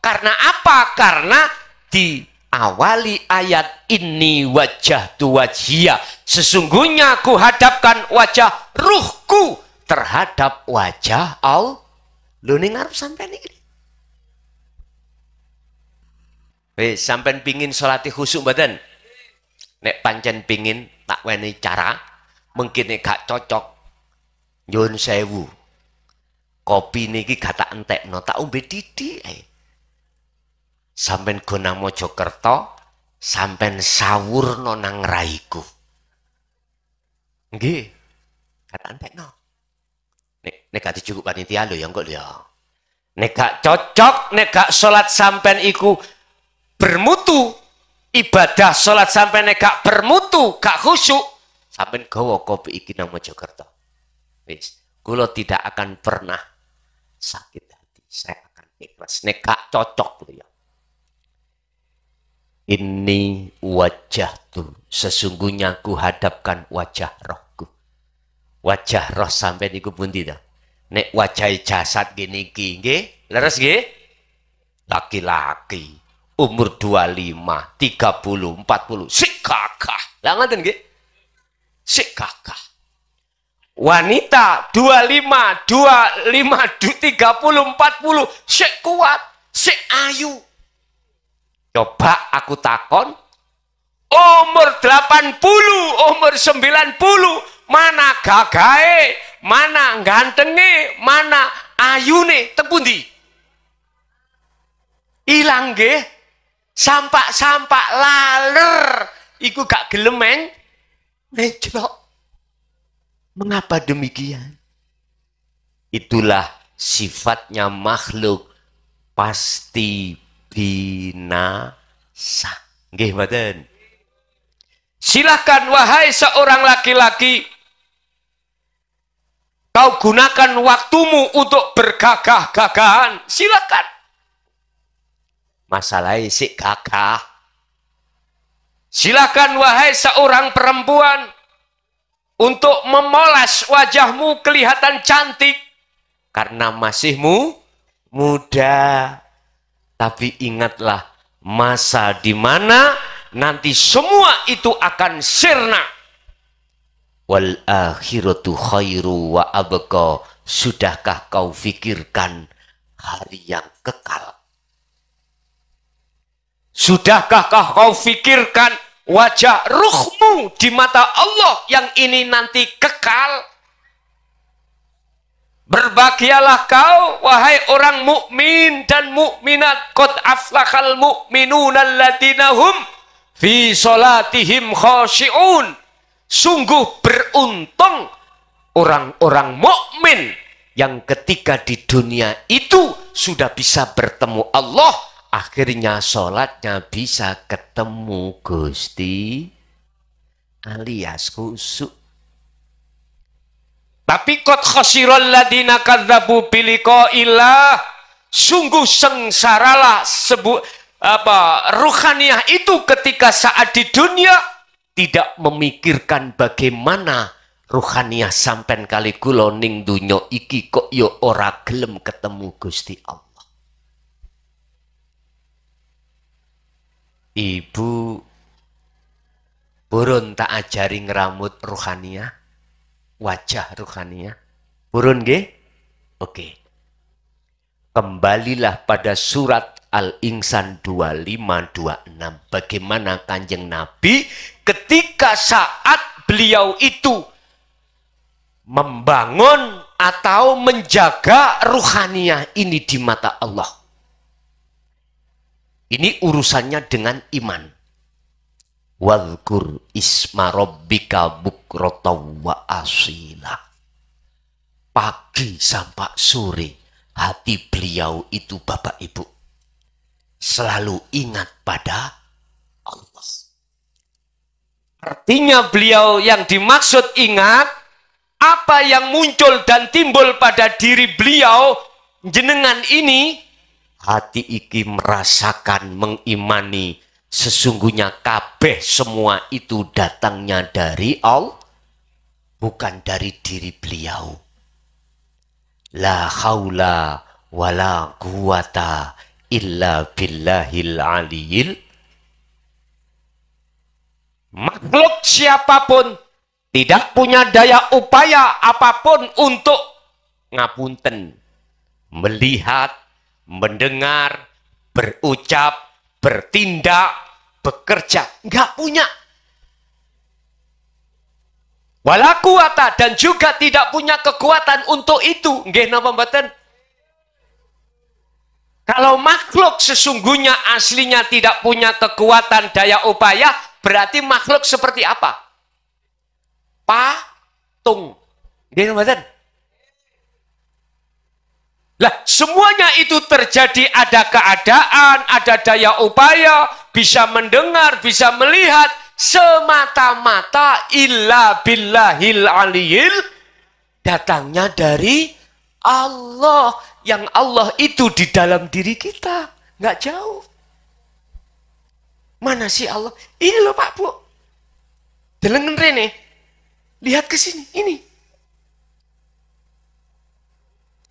Karena apa? Karena diawali ayat ini wajjahtu wajhiya, sesungguhnya aku hadapkan wajah ruhku terhadap wajah Allah. Lho ning ngarep sampean iki. Wis sampean pingin salate khusyuk mboten? Nek pancen pingin tak weni cara, mungkin nek gak cocok nyuwun sewu. Kopi niki gak tak entekno, tak ombe titik ae. Sampean go nang Mojokerto, sampean sawurno nang raiku. Nggih. Gak tak entekno. Nek gak cukup panitia lho ya kok lho ya. Nek gak cocok, nek gak salat sampean iku bermutu, ibadah salat sampean nek gak bermutu, gak khusyuk, sampean gawa kopi iki nang Mojokerto. Wis, kula tidak akan pernah sakit hati. Saya akan ikhlas nek gak cocok lho ya. Ini wajah tuh, sesungguhnya ku hadapkan wajah rohku. Wajah roh sampai niku pundi ta? Nek wajah jasad gini iki nggih, leres nggih? Laki-laki umur 25, 30, 40, sik gagah. Lah ngoten nggih? Sik gagah. Wanita 25, 30, 40, sik kuat, sik ayu. Coba aku takon, umur 80, umur 90, mana gagahe, mana gantenge, mana ayune, teng pundi? Ilang nggih. Sampak-sampak laler iku gak gelem mencelok. Mengapa demikian? Itulah sifatnya makhluk pasti binasa. Nggih mboten? Silahkan wahai seorang laki-laki, kau gunakan waktumu untuk bergagah-gagahan. Silakan. Masalahnya sik gagah. Silakan wahai seorang perempuan untuk memoles wajahmu kelihatan cantik karena masih muda. Tapi ingatlah masa di mana nanti semua itu akan sirna. Wal akhiratu khairu wa abqa. Sudahkah kau fikirkan hari yang kekal? Sudahkah kau fikirkan wajah ruhmu di mata Allah yang ini nanti kekal? Berbahagialah kau wahai orang mukmin dan mukminat, qad aflahal mu'minuna alladziina hum fi sholatihim khashi'un. Sungguh beruntung orang-orang mukmin yang ketika di dunia itu sudah bisa bertemu Allah, akhirnya sholatnya bisa ketemu Gusti alias khusyuk. Tapi qad khasiral ladina kadzabu biliqa'illah, sungguh sengsaralah ruhaniyah itu ketika saat di dunia tidak memikirkan bagaimana ruhaniyah sampean kali kula ning donya iki kok yo ora gelem ketemu Gusti Allah. Ibu burun tak ajari ngeramut ruhaniyah, wajah ruhaniyah. Burun nggih? Oke. Kembalilah pada surat Al-Insan 2526. Bagaimana Kanjeng Nabi ketika saat beliau itu membangun atau menjaga ruhaniyah ini di mata Allah. Ini urusannya dengan iman. Wadhkur isma rabbika bukratan wa asila. Pagi sampai sore hati beliau itu Bapak Ibu selalu ingat pada Allah. Artinya beliau yang dimaksud ingat apa yang muncul dan timbul pada diri beliau jenengan ini, hati iki merasakan mengimani sesungguhnya kabeh semua itu datangnya dari Allah, bukan dari diri beliau. La haula wala quwata illa billahil aliyil. Makhluk siapapun tidak punya daya upaya apapun untuk ngapunten, melihat, mendengar, berucap, bertindak, bekerja. Nggak punya. Wala quwata, dan juga tidak punya kekuatan untuk itu. Nggih napa mboten? Kalau makhluk sesungguhnya aslinya tidak punya kekuatan daya upaya, berarti makhluk seperti apa? Patung. Nggih mboten? Lah, semuanya itu terjadi, ada keadaan, ada daya upaya, bisa mendengar, bisa melihat, semata-mata illa billahil aliyil, datangnya dari Allah. Yang Allah itu di dalam diri kita, nggak jauh. Mana sih Allah? Ini loh Pak Bu, delengen rene, lihat ke sini, ini.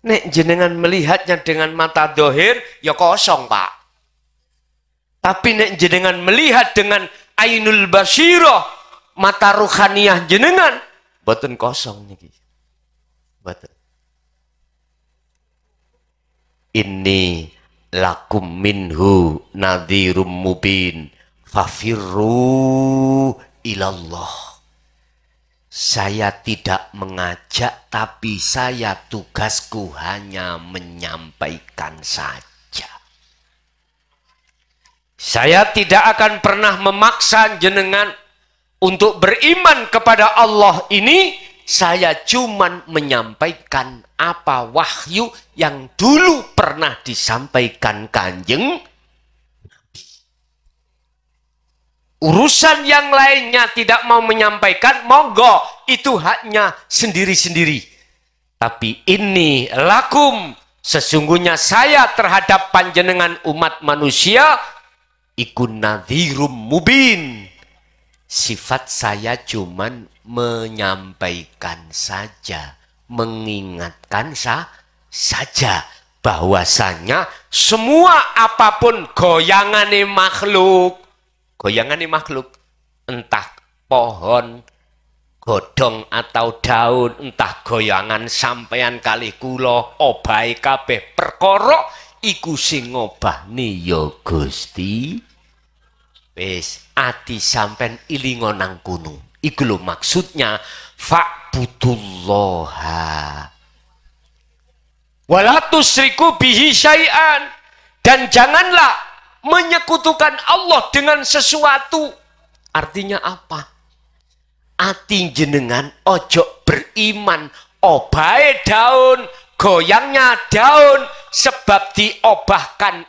Nek jenengan melihatnya dengan mata dohir, ya kosong Pak. Tapi nek jenengan melihat dengan ainul basirah, mata ruhaniyah jenengan, boten kosong niki. Boten. Inni lakum minhu nadhirum mubin fafirru ilallah. Saya tidak mengajak, tapi saya tugasku hanya menyampaikan saja. Saya tidak akan pernah memaksa jenengan untuk beriman kepada Allah ini. Saya cuman menyampaikan apa wahyu yang dulu pernah disampaikan Kanjeng Nabi. Urusan yang lainnya tidak mau menyampaikan, monggo, itu haknya sendiri-sendiri. Tapi ini lakum, sesungguhnya saya terhadap panjenengan umat manusia, ikun nadhirum mubin. Sifat saya cuman menyampaikan saja, mengingatkan saja bahwasanya semua apapun goyangane makhluk, entah pohon, godong atau daun, entah goyangan sampean kali kula, obahe kabeh perkara iku sing ngobahne ya Gusti. Wis ati sampean ilingo nang gunung. Iku lho maksudnya fa'budullaha wala tusyriku bihi syai'an, dan janganlah menyekutukan Allah dengan sesuatu. Artinya apa? Ati jenengan ojo beriman obahe daun, goyangnya daun sebab diobahkan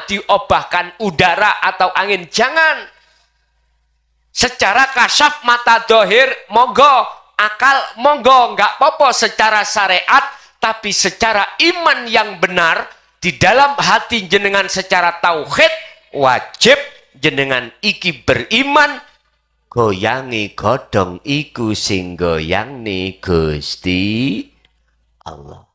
diobahkan udara atau angin. Jangan. Secara kasaf mata dohir monggo, akal monggo, nggak apa-apa secara syariat, tapi secara iman yang benar di dalam hati jenengan secara tauhid wajib jenengan iki beriman goyangi godhong iku sing goyangni Gusti Allah.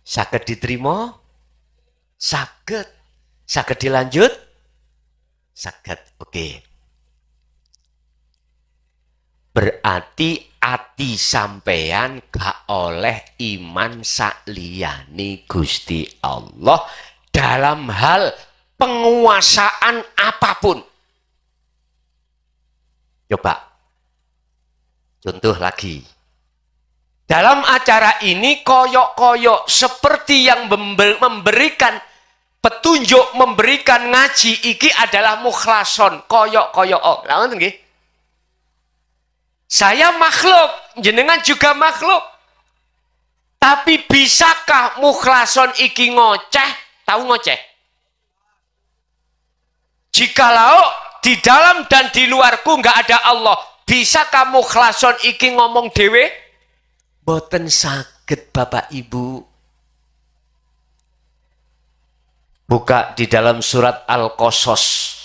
Saged diterima? Saged. Saged dilanjut? Saged. Oke. Berarti ati sampeyan gak oleh iman sakliyane Gusti Allah dalam hal penguasaan apapun. Coba. Contoh lagi. Dalam acara ini koyok-koyok seperti yang memberikan petunjuk, memberikan ngaji iki adalah mukhlason, koyok-koyok. Oh, lawan nggih. Saya makhluk, jenengan juga makhluk. Tapi bisakah mukhlason iki ngoceh? Tahu ngoceh? Jikalau di dalam dan di luarku nggak ada Allah, bisakah mukhlason iki ngomong dewe? Boten saged Bapak Ibu. Buka di dalam surat Al-Qasas.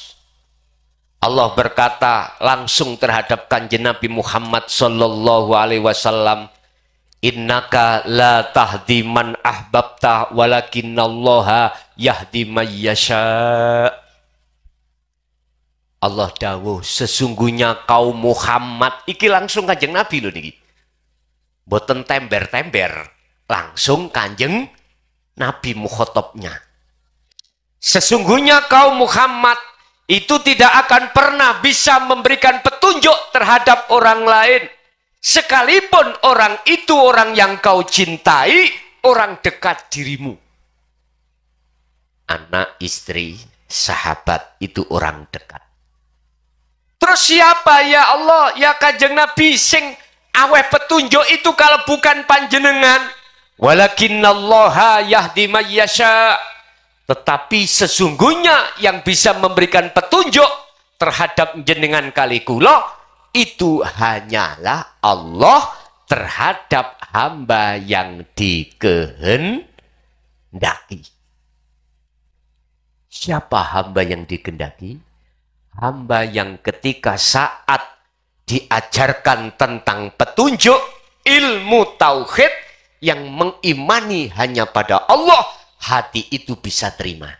Allah berkata langsung terhadap Kanjeng Nabi Muhammad sallallahu alaihi wasallam, innaka la tahdi man ahbabta walakinallaha yahdi may yasha. Allah dawuh sesungguhnya kaum Muhammad iki langsung Kanjeng Nabi lho niki. Boten tember-tember, langsung Kanjeng Nabi mukhotobnya. Sesungguhnya kaum Muhammad itu tidak akan pernah bisa memberikan petunjuk terhadap orang lain. Sekalipun orang itu orang yang kau cintai, orang dekat dirimu. Anak, istri, sahabat itu orang dekat. Terus siapa ya Allah, ya Kanjeng Nabi sing aweh petunjuk itu kalau bukan panjenengan? Walakinallaha yahdi may yasha. Tetapi sesungguhnya yang bisa memberikan petunjuk terhadap jenengan kali kula itu hanyalah Allah terhadap hamba yang dikehendaki. Siapa hamba yang dikehendaki? Hamba yang ketika saat diajarkan tentang petunjuk ilmu tauhid yang mengimani hanya pada Allah, hati itu bisa terima.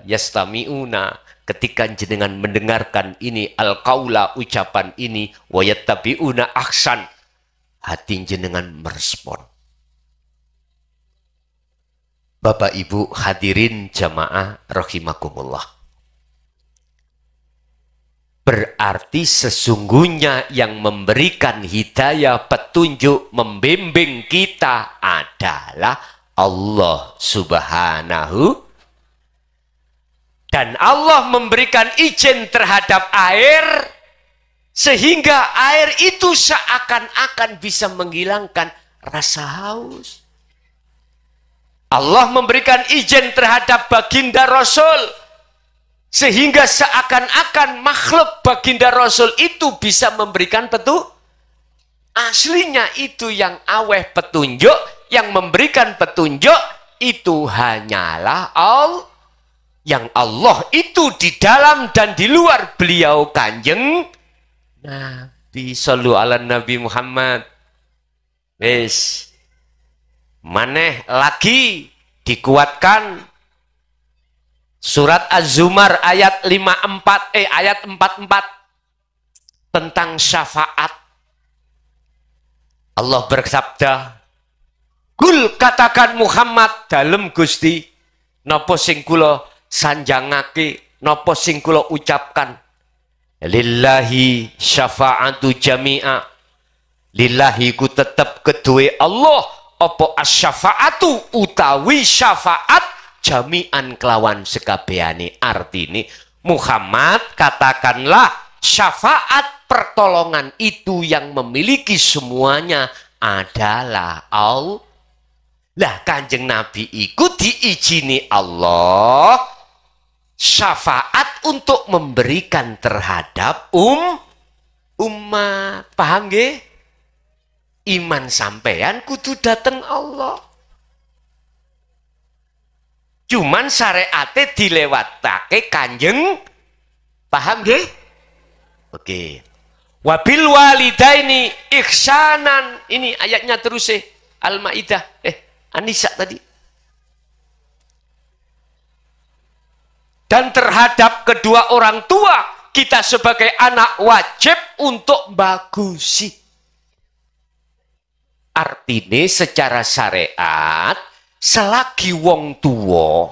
Yastami'una ketika jenengan mendengarkan ini al-qaula ucapan ini wa yattabi'una ahsan, hati jenengan merespon. Bapak Ibu hadirin jamaah rahimakumullah. Berarti sesungguhnya yang memberikan hidayah petunjuk membimbing kita adalah Allah Subhanahu. Dan Allah memberikan izin terhadap air sehingga air itu seakan-akan bisa menghilangkan rasa haus. Allah memberikan izin terhadap baginda Rasul sehingga seakan-akan makhluk baginda Rasul itu bisa memberikan petunjuk. Aslinya itu yang aweh petunjuk, yang memberikan petunjuk itu hanyalah Allah. Yang Allah itu di dalam dan di luar beliau Kanjeng Nabi. Shallu ala Nabi Muhammad. Wes. Maneh lagi dikuatkan surat Az-Zumar ayat 44 tentang syafaat. Allah bersabda, "Kul katakan Muhammad dalem Gusti napa sing kula sanjangake, napa sing kula ucapkan. Lillahi syafa'atu jami'a." Lillahi ku tetep kedue Allah apa asy-syafa'atu utawi syafaat jami'an kelawan sekabehane. Artine Muhammad katakanlah syafaat pertolongan itu yang memiliki semuanya adalah Allah. Lah Kanjeng Nabi iku diizini Allah syafaat untuk memberikan terhadap umat. Paham nggih? Iman sampean kudu dateng Allah. Cuman syariate dilewatake Kanjeng. Paham nggih? Oke. Wabil walidaini ihsanan. Ini ayatnya terus Al-Maidah. An-Nisa tadi. Dan terhadap kedua orang tua, kita sebagai anak wajib untuk bagusi. Artinya secara syariat, selagi wong tua,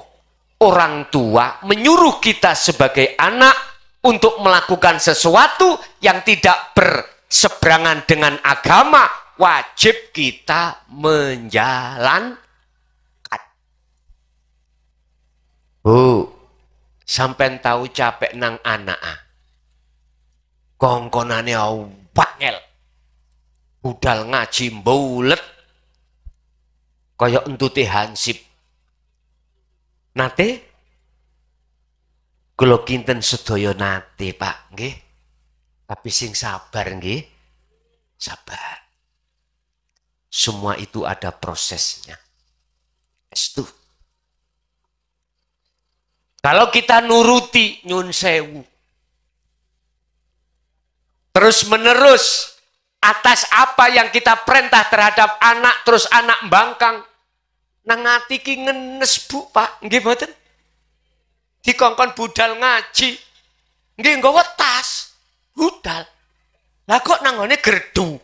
orang tua menyuruh kita sebagai anak untuk melakukan sesuatu yang tidak berseberangan dengan agama, wajib kita menjalankan. Bu, sampai tahu capek nang anak. Kongkonane wangel. Budal ngaji mbulet. Kaya entute hansip. Nate? Kula kinten sedaya nate, Pak, nggih. Tapi sing sabar nggih. Sabar. Semua itu ada prosesnya. Estu. Kalau kita nuruti nyun sewu, terus menerus atas apa yang kita perintah terhadap anak, terus anak bangkang, nang ati ki ngenes Bu, Pak, nggih mboten? Dikongkon budal ngaji, nggih nggawa tas, budal. Lah kok nang ngene gerdu?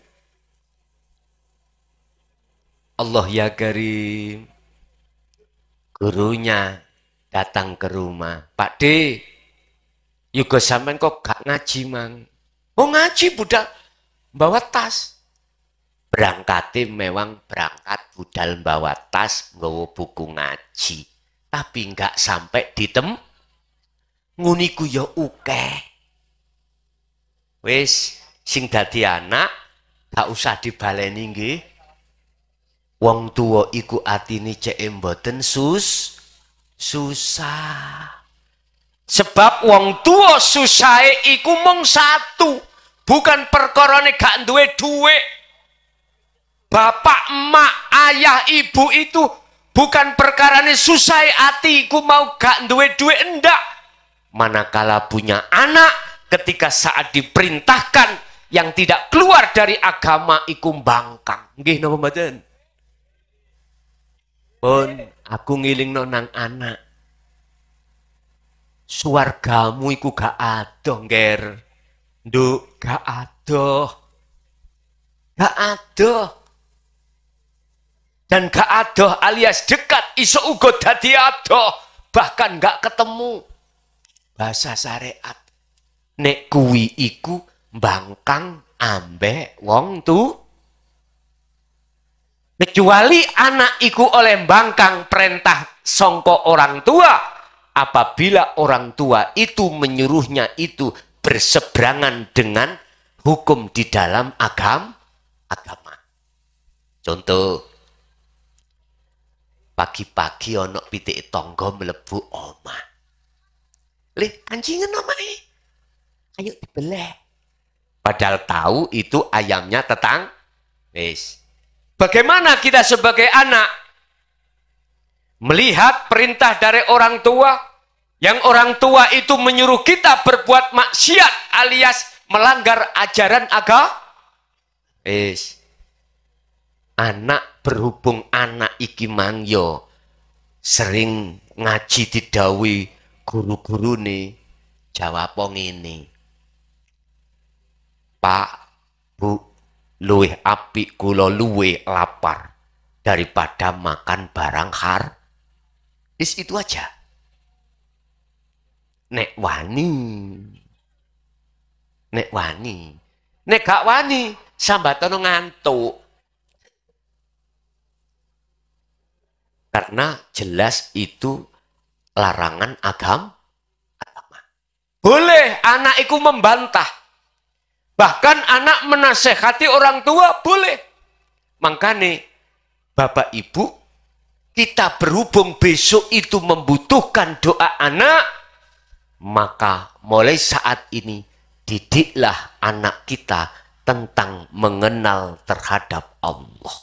Allah ya Karim. Gurunya datang ke rumah. Pak D, juga sampean kok gak ngaji mang? Oh ngaji budal, bawa tas. Berangkatnya memang berangkat budal bawa tas, nggawa buku ngaji. Tapi nggak sampai ditem. Nguniku ya uke. Wis, sing dadi anak, gak usah dibaleni nggih. Wong tua iku atine cek mboten susah. Sebab wong tua susahe iku mung satu. Bukan perkorane gak duwe duit. Bapak, emak, ayah, ibu itu bukan perkarane susahe ati iku mau gak duwe duit, enggak. Manakala punya anak, ketika saat diperintahkan yang tidak keluar dari agama iku bangkang. Nggih napa mboten? Pun aku ngilingno nang anak. Suwargamu iku gak adoh, Nger. Nduk, gak adoh. Gak adoh. Dan gak adoh alias dekat, iso uga dadi adoh. Bahkan gak ketemu. Bahasa syariat. Nek kuwi iku bangkang ambek wong tu. Kecuali anak iku oleh bangkang perintah songko orang tua, apabila orang tua itu menyuruhnya itu berseberangan dengan hukum di dalam agama. Contoh, pagi-pagi ono pitik tonggo mlebu omah. Lih, anjingan omahe. Ayo dibeleh. Padahal tahu itu ayamnya tetang. Wis. Bagaimana kita sebagai anak melihat perintah dari orang tua, yang orang tua itu menyuruh kita berbuat maksiat alias melanggar ajaran agama? Anak berhubung anak iki mangyo sering ngaji didhawuhi guru-guru nih, jawab ngene. Pak, Bu, luwih apik kula luwih lapar daripada makan barang itu aja. Nek wani. Nek gak wani, sambatono ngantuk. Karena jelas itu larangan agama. Boleh anak iku membantah. Bahkan anak menasehati orang tua boleh. Makanya Bapak Ibu, kita berhubung besok itu membutuhkan doa anak, maka mulai saat ini didiklah anak kita tentang mengenal terhadap Allah.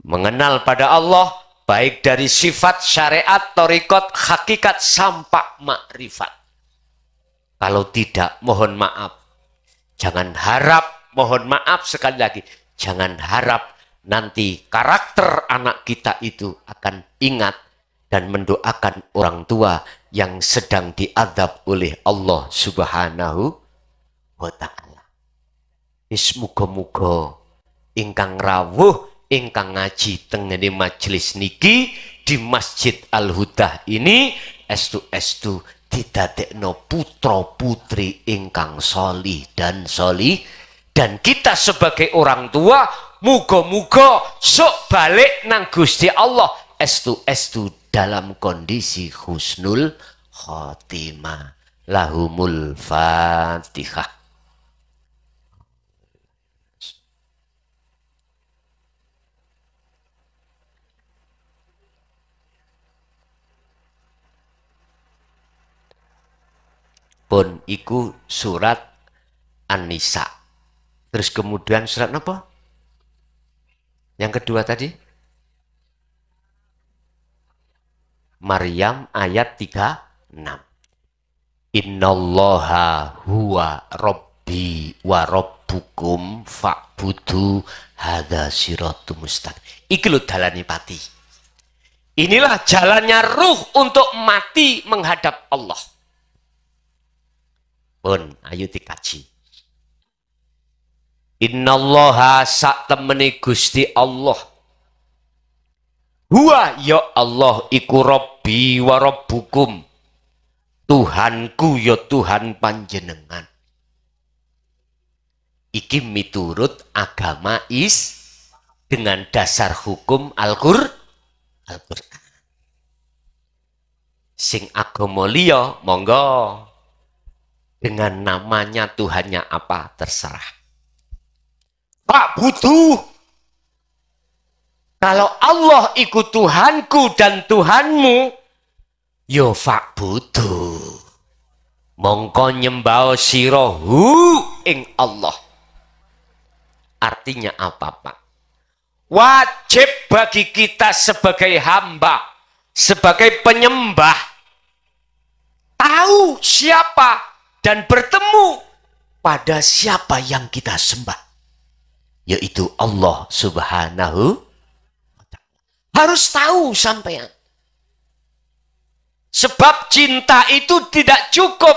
Mengenal pada Allah baik dari sifat, syariat, thariqat, hakikat sampai makrifat. Kalau tidak, mohon maaf. Jangan harap, mohon maaf sekali lagi, jangan harap nanti karakter anak kita itu akan ingat dan mendoakan orang tua yang sedang diazab oleh Allah Subhanahu wa ta'ala. Muga-muga ingkang rawuh, ingkang ngaji tengene majelis niki di Masjid Al-Huda ini estu-estu didadekno putra putri ingkang solih dan solih, dan kita sebagai orang tua muga-muga sok balik nang Gusti Allah estu-estu dalam kondisi husnul khotimah. Lahumul Fatihah. Pun iku surat An-Nisa. Terus kemudian surat apa? Yang kedua tadi? Maryam ayat 36. Innallaha huwa rabbi wa rabbukum fa'budu hadza siratum mustaqim. Iki lho dalane pati. Inilah jalannya ruh untuk mati menghadap Allah. Pun ayo dikaji. Innallaha sak temene Gusti Allah. Huwa ya Allah iku Rabbi wa Rabbukum. Tuhanku ya Tuhan panjenengan. Iki miturut agama dengan dasar hukum Al-Qur'an. Sing agama liya monggo. Dengan namanya Tuhannya apa terserah. Pak butuh. Kalau Allah ikut Tuhanku dan Tuhanmu, yo fak butuh. Mongko nyembah sirohu ing Allah. Artinya apa, Pak? Wajib bagi kita sebagai hamba, sebagai penyembah, tahu siapa dan bertemu pada siapa yang kita sembah, yaitu Allah Subhanahu wa ta'ala. Harus tahu sampean. Sebab cinta itu tidak cukup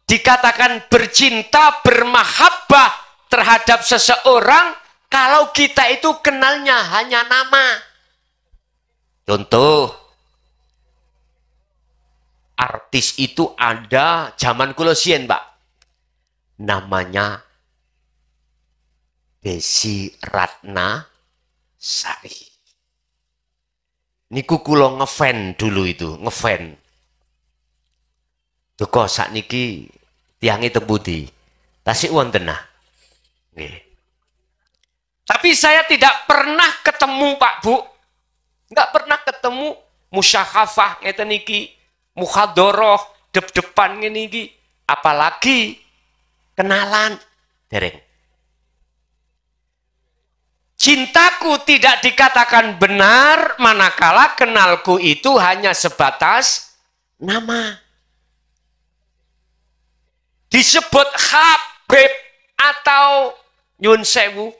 dikatakan bercinta, bermahabbah terhadap seseorang kalau kita itu kenalnya hanya nama. Contoh, artis itu ada zaman kulosien, Pak. Namanya Desi Ratna Sari. Niku kula ngefan dulu itu, ngefan. Duka sakniki tiange teng pundi? Tasik wonten nah. Nggih. Tapi saya tidak pernah ketemu, Pak Bu. Enggak pernah ketemu musyakhafah ngeten niki. Mukhadoroh, dep-depan ini, apalagi kenalan, dereng. Cintaku tidak dikatakan benar, manakala kenalku itu hanya sebatas nama. Disebut Habib atau nyun sewu.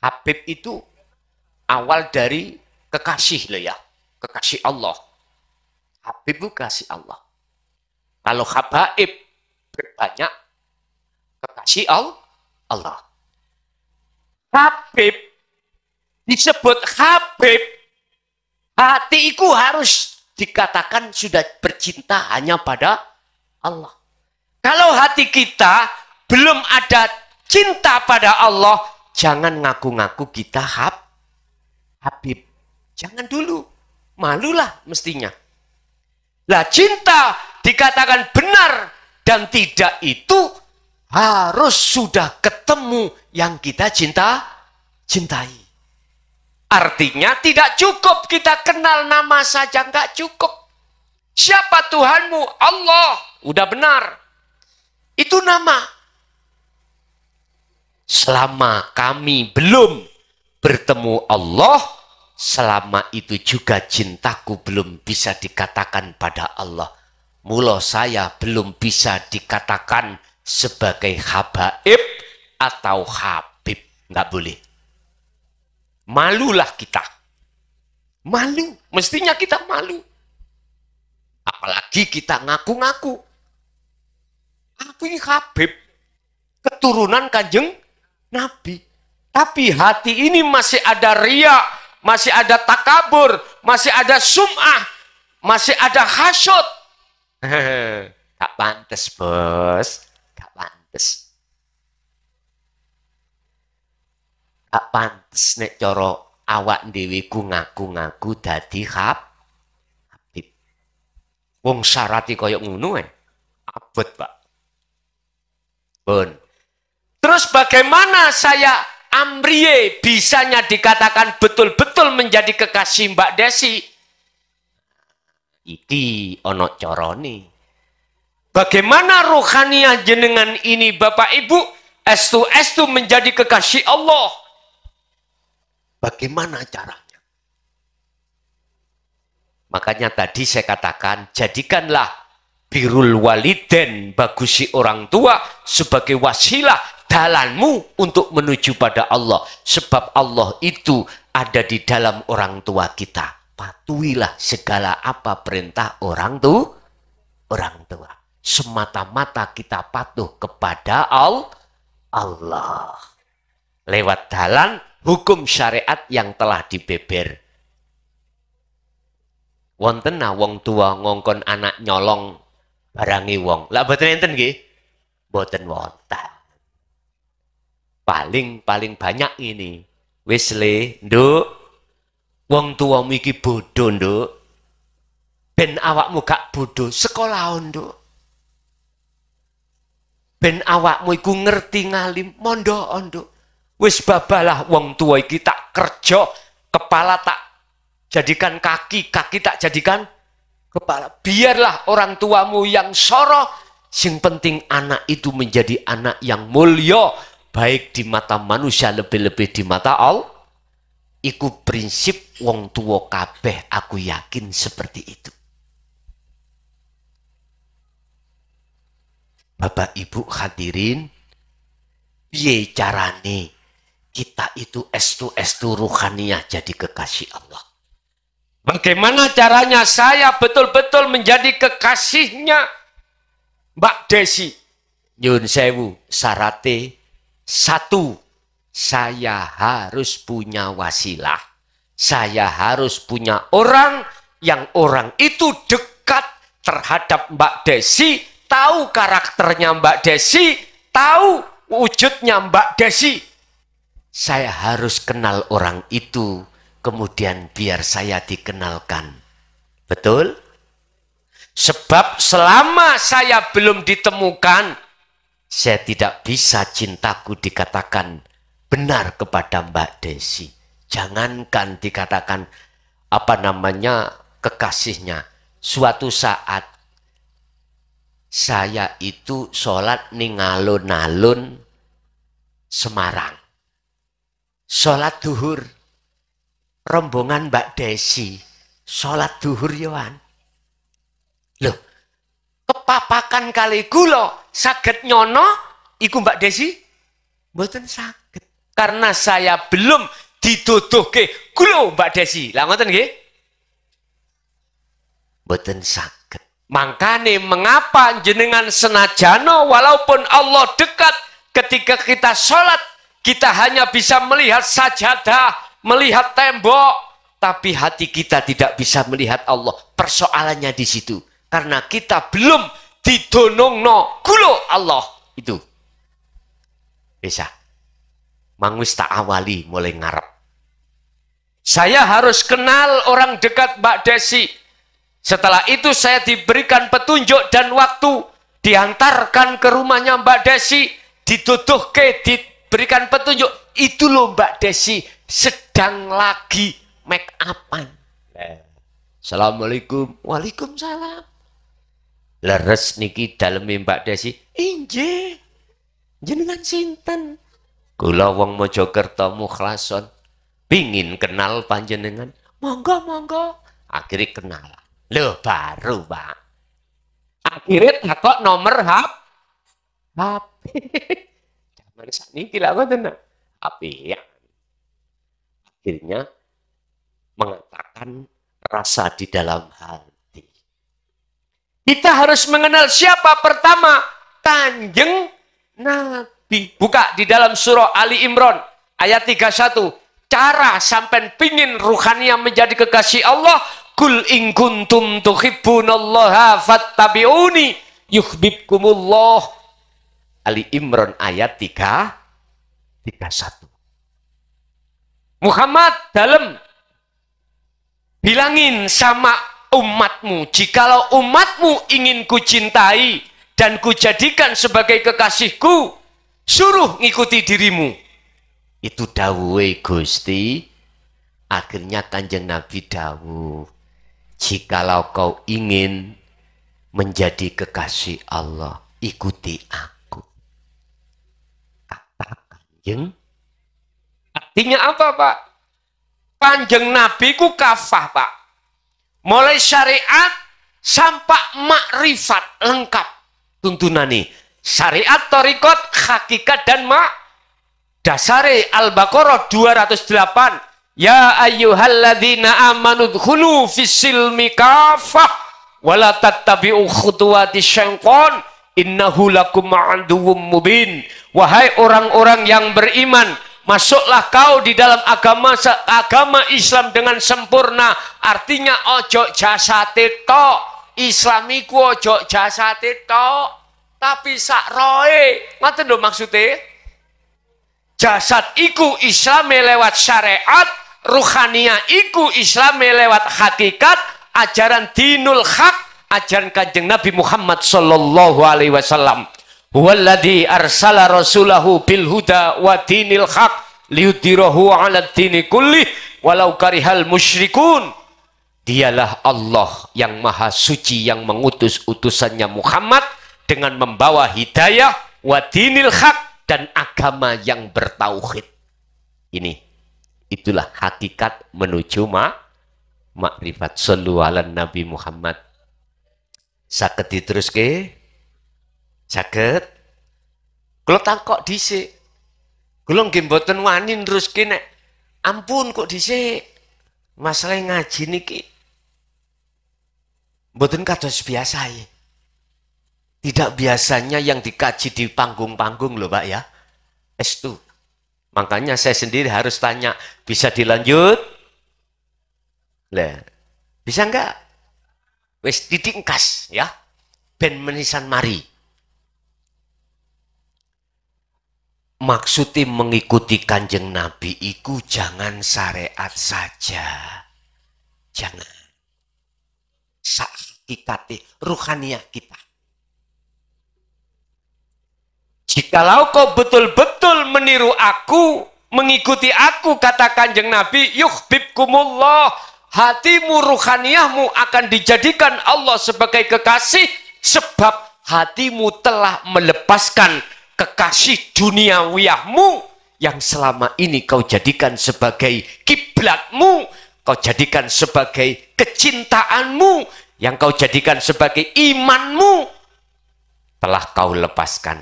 Habib itu awal dari kekasih loh ya, kekasih Allah. Habib itu kasih Allah. Kalau habaib berbanyak kekasih Allah. Habib disebut Habib. Hatiku harus dikatakan sudah bercinta hanya pada Allah. Kalau hati kita belum ada cinta pada Allah, jangan ngaku-ngaku kita Habib. Jangan dulu. Malulah mestinya. Lah cinta dikatakan benar Dan tidak itu harus sudah ketemu yang kita cintai. Artinya tidak cukup kita kenal nama saja, nggak cukup. Siapa Tuhanmu? Allah. Udah benar. Itu nama. Selama kami belum bertemu Allah, selama itu juga cintaku belum bisa dikatakan pada Allah. Mula saya belum bisa dikatakan sebagai habaib atau habib. Nggak boleh. Malulah kita. Malu. Mestinya kita malu. Apalagi kita ngaku-ngaku. Aku ini habib. Keturunan Kanjeng Nabi. Tapi hati ini masih ada riya, masih ada takabur, masih ada sum'ah, masih ada hasyud. Gak pantes, bos. Gak pantes. Gak pantes nek coro awak dhewe ku ngaku-ngaku dadi habib. Wong syarati koyo ngono abot, Pak. Pun. Terus bagaimana saya Amriye bisanya dikatakan betul-betul menjadi kekasih Mbak Desi? Iki ono corone. Bagaimana rohaniah jenengan ini Bapak Ibu estu menjadi kekasih Allah? Bagaimana caranya? Makanya tadi saya katakan, jadikanlah birrul waliden, bagusi orang tua sebagai wasilah dalanmu untuk menuju pada Allah. Sebab Allah itu ada di dalam orang tua kita. Patuhilah segala apa perintah orang tua. Semata-mata kita patuh kepada Allah. Lewat dalan hukum syariat yang telah dibeber. Wonten wong tua ngongkon anak nyolong barangi wong. Lah boten enten nggih? Boten wonten. Paling banyak ini. Wis le, Nduk. Wong tuamu iki bodoh, Nduk. Ben awakmu gak bodoh, sekolah, Nduk. Ben awakmu iku ngerti ngalim, mondok, Nduk. Wis babalah wong tua iki tak kerja, kepala tak jadikan kaki tak jadikan kepala. Biarlah orang tuamu yang soroh, sing penting anak itu menjadi anak yang mulia, baik di mata manusia lebih-lebih di mata Allah. Iku prinsip wong tua kabeh, aku yakin seperti itu. Bapak Ibu hadirin, piye carane kita itu estu ruhaniah jadi kekasih Allah? Bagaimana caranya saya betul-betul menjadi kekasihnya Mbak Desi? Nyun sewu, syarate satu, saya harus punya wasilah. Saya harus punya orang yang orang itu dekat terhadap Mbak Desi, tahu karakternya Mbak Desi, tahu wujudnya Mbak Desi. Saya harus kenal orang itu, kemudian biar saya dikenalkan. Betul? Sebab selama saya belum ditemukan, saya tidak bisa cintaku dikatakan benar kepada Mbak Desi. Jangankan dikatakan kekasihnya. Suatu saat saya itu sholat ning alun-alun Semarang. Sholat duhur. Rombongan Mbak Desi. Sholat duhur Yohan. Loh, kepapakan kali kula saged nyono iku Mbak Desi? Mboten saged. Karena saya belum diduduhke kula Mbak Desi. Lah ngoten nggih? Mboten saged. Makane mengapa jenengan senajano walaupun Allah dekat ketika kita sholat, kita hanya bisa melihat sajadah, melihat tembok, tapi hati kita tidak bisa melihat Allah. Persoalannya di situ. Karena kita belum didonongno kulo Allah itu. Bisa. Mangwis tak awali mulai ngarep. Saya harus kenal orang dekat Mbak Desi. Setelah itu saya diberikan petunjuk dan waktu. diantarkan ke rumahnya Mbak Desi, dituduhke, diberikan petunjuk, itu loh Mbak Desi sedang lagi make upan. Assalamualaikum. Waalaikumsalam. Leres niki daleme Mbak Desi. Injih. Jenengan sinten? Kula wong Mojokerto Mukhlason. Pingin kenal panjenengan. Monggo, monggo. Akhirnya kenal. Loh baru, Pak. Akhirnya takok nomor HP. Zaman sakniki lha ngoten. HP ya. Akhirnya mengatakan rasa di dalam hati. Kita harus mengenal siapa pertama? Kanjeng Nabi. Buka di dalam surah Ali Imran ayat 31. Cara sampai pingin ruhania menjadi kekasih Allah. Kul in kuntum tuhibbunallaha fattabi'uni yuhibbukumullah. Ali Imran ayat 31. Muhammad dalam bilangin sama umatmu, jikalau umatmu ingin kucintai dan kujadikan sebagai kekasihku, suruh ngikuti dirimu. Itu dawuhe Gusti. Akhirnya Kanjeng Nabi dawuh, jikalau kau ingin menjadi kekasih Allah, ikuti aku. Kata Kanjeng. Artinya apa, Pak? Kanjeng Nabi ku kafah, Pak. Mulai syariat sampai makrifat lengkap tuntunane. Syariat, thariqat, hakikat dan dasare Al-Baqarah 208. Ya ayyuhalladzina amanu dkhulu fis-silmi kafah wa la tattabi'u khutuwatis syaitan innahu lakum aduwwum mubin. Wahai orang-orang yang beriman, masuklah kau di dalam agama Islam dengan sempurna. Artinya ojo jasate tok. Islamiku ojo jasate tok, tapi sak roe. Ngoten lho maksudnya. Jasad iku Islame lewat syariat, ruhaniyah iku Islame lewat hakikat, ajaran dinul haq, ajaran Kanjeng Nabi Muhammad sallallahu alaihi wasallam. Huwallazi arsala rasulahu bil huda wa dinil haq liyudhhirahu 'ala dini kullih walau karihal musyrikun. Dialah Allah yang maha suci yang mengutus utusannya Muhammad dengan membawa hidayah wa dinil haq dan agama yang bertauhid. Itulah hakikat menuju makrifat. Shallu ala Nabi Muhammad. Saged diteruske? Saged? Kula takok dhisik. Kula nggih mboten wani neruske nek ampun kok dhisik. Masalah ngaji niki mboten kados biasa ya. Tidak biasanya yang dikaji di panggung-panggung loh Pak ya. Estu. Makanya saya sendiri harus tanya, bisa dilanjut? Lah, bisa enggak? Wis didingkas ya. Ben menisan mari. Maksudnya mengikuti Kanjeng Nabi iku jangan syariat saja. Jangan. Hakikate ruhaniyah kita. Jikalau kau betul-betul meniru aku, mengikuti aku, kata Kanjeng Nabi, yuhibbukumullah, hatimu, ruhaniyahmu akan dijadikan Allah sebagai kekasih, sebab hatimu telah melepaskan kekasih duniawiyahmu yang selama ini kau jadikan sebagai kiblatmu, kau jadikan sebagai kecintaanmu, yang kau jadikan sebagai imanmu, telah kau lepaskan.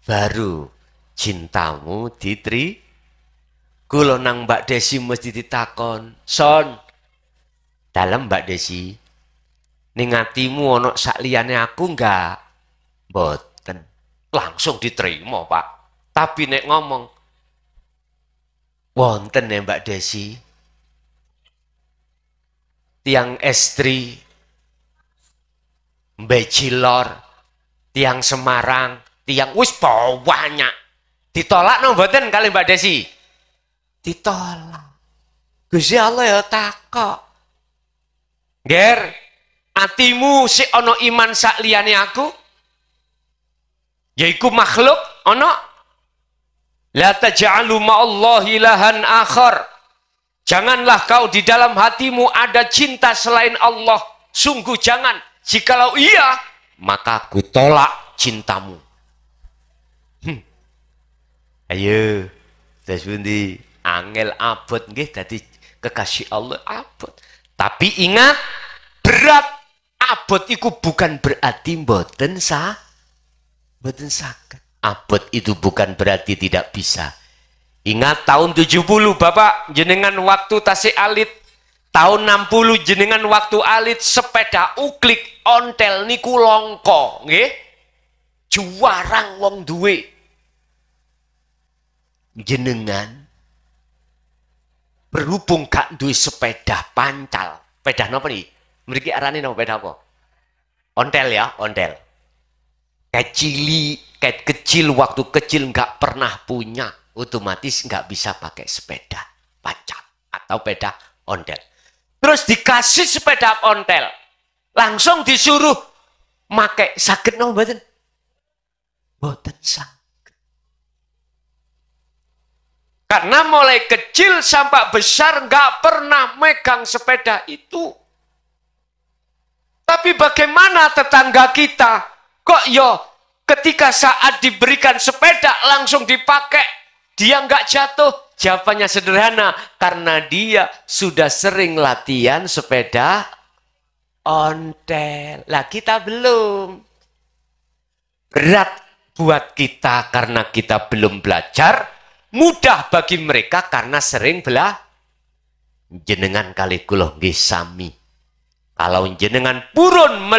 Baru cintamu ditri. Kulo nang Mbak Desi mesti ditakon, Son, dalam Mbak Desi, ning atimu ono sak liyane aku enggak? Mboten. Langsung diterima, Pak. Tapi nek ngomong, wonten ya Mbak Desi, tiang estri, Mbecilor, tiang Semarang, tiang wis banyak. Ditolak no mboten kali Mbak Desi? Ditolak. Gusti Allah ya takok. Ger, atimu si ono iman sak liyane aku? Yaiku makhluk ono. La taj'alu ma'allahi ilahan akhar. Janganlah kau di dalam hatimu ada cinta selain Allah. Sungguh jangan. Jikalau iya, maka aku tolak cintamu. Ayo, sesundi angel abot nggih dadi kekasih Allah abot. Tapi ingat, berat abot itu bukan berarti mboten saged. Abot itu bukan berarti tidak bisa. Ingat tahun 70 Bapak jenengan waktu tasik alit, tahun 60 jenengan waktu alit sepeda uklik ontel niku longko, nggih. Juwarang wong duwe. Jenengan berhubung gak duwe sepeda pancal. Sepeda napa nih? Mriki arane napa sepeda apa? Ontel ya, ontel. Kayak kecil waktu kecil nggak pernah punya, otomatis nggak bisa pakai sepeda pancal atau sepeda ontel. Terus dikasih sepeda ontel, langsung disuruh pakai saged no mboten? Mboten saged. Karena mulai kecil sampai besar nggak pernah megang sepeda itu. Tapi bagaimana tetangga kita? Kok yo ketika saat diberikan sepeda langsung dipakai, dia nggak jatuh? Jawabannya sederhana, karena dia sudah sering latihan sepeda ontel. Lah kita belum. Berat buat kita karena kita belum belajar, mudah bagi mereka karena sering jenengan kali kula nggih sami. Kalau jenengan purun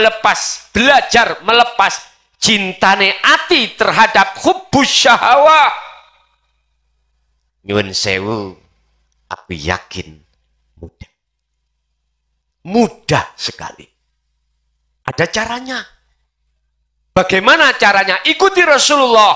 belajar melepas cintane ati terhadap hubbus syahwah, nyuwun sewu, aku yakin mudah sekali. Ada caranya. Bagaimana caranya? Ikuti Rasulullah.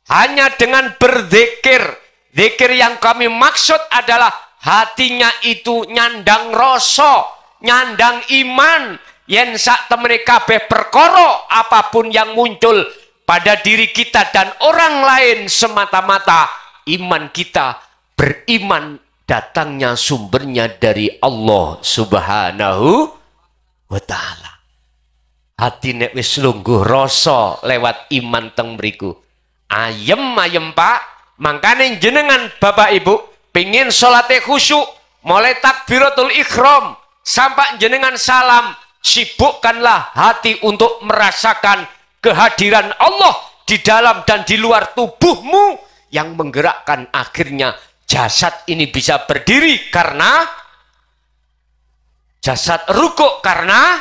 Hanya dengan berzikir. Zikir yang kami maksud adalah hatinya itu nyandang rasa, nyandang iman, yen sak temene kabeh perkara apapun yang muncul pada diri kita dan orang lain semata-mata iman kita beriman datangnya sumbernya dari Allah Subhanahu wa taala. Hati nek wis lungguh rasa lewat iman teng mriku. Ayem Pak, mangkane jenengan Bapak Ibu pengin salate khusyuk, mulai takbiratul ihram sampai jenengan salam, sibukkanlah hati untuk merasakan kehadiran Allah di dalam dan di luar tubuhmu yang menggerakkan akhirnya jasad ini bisa berdiri karena jasad rukuk, karena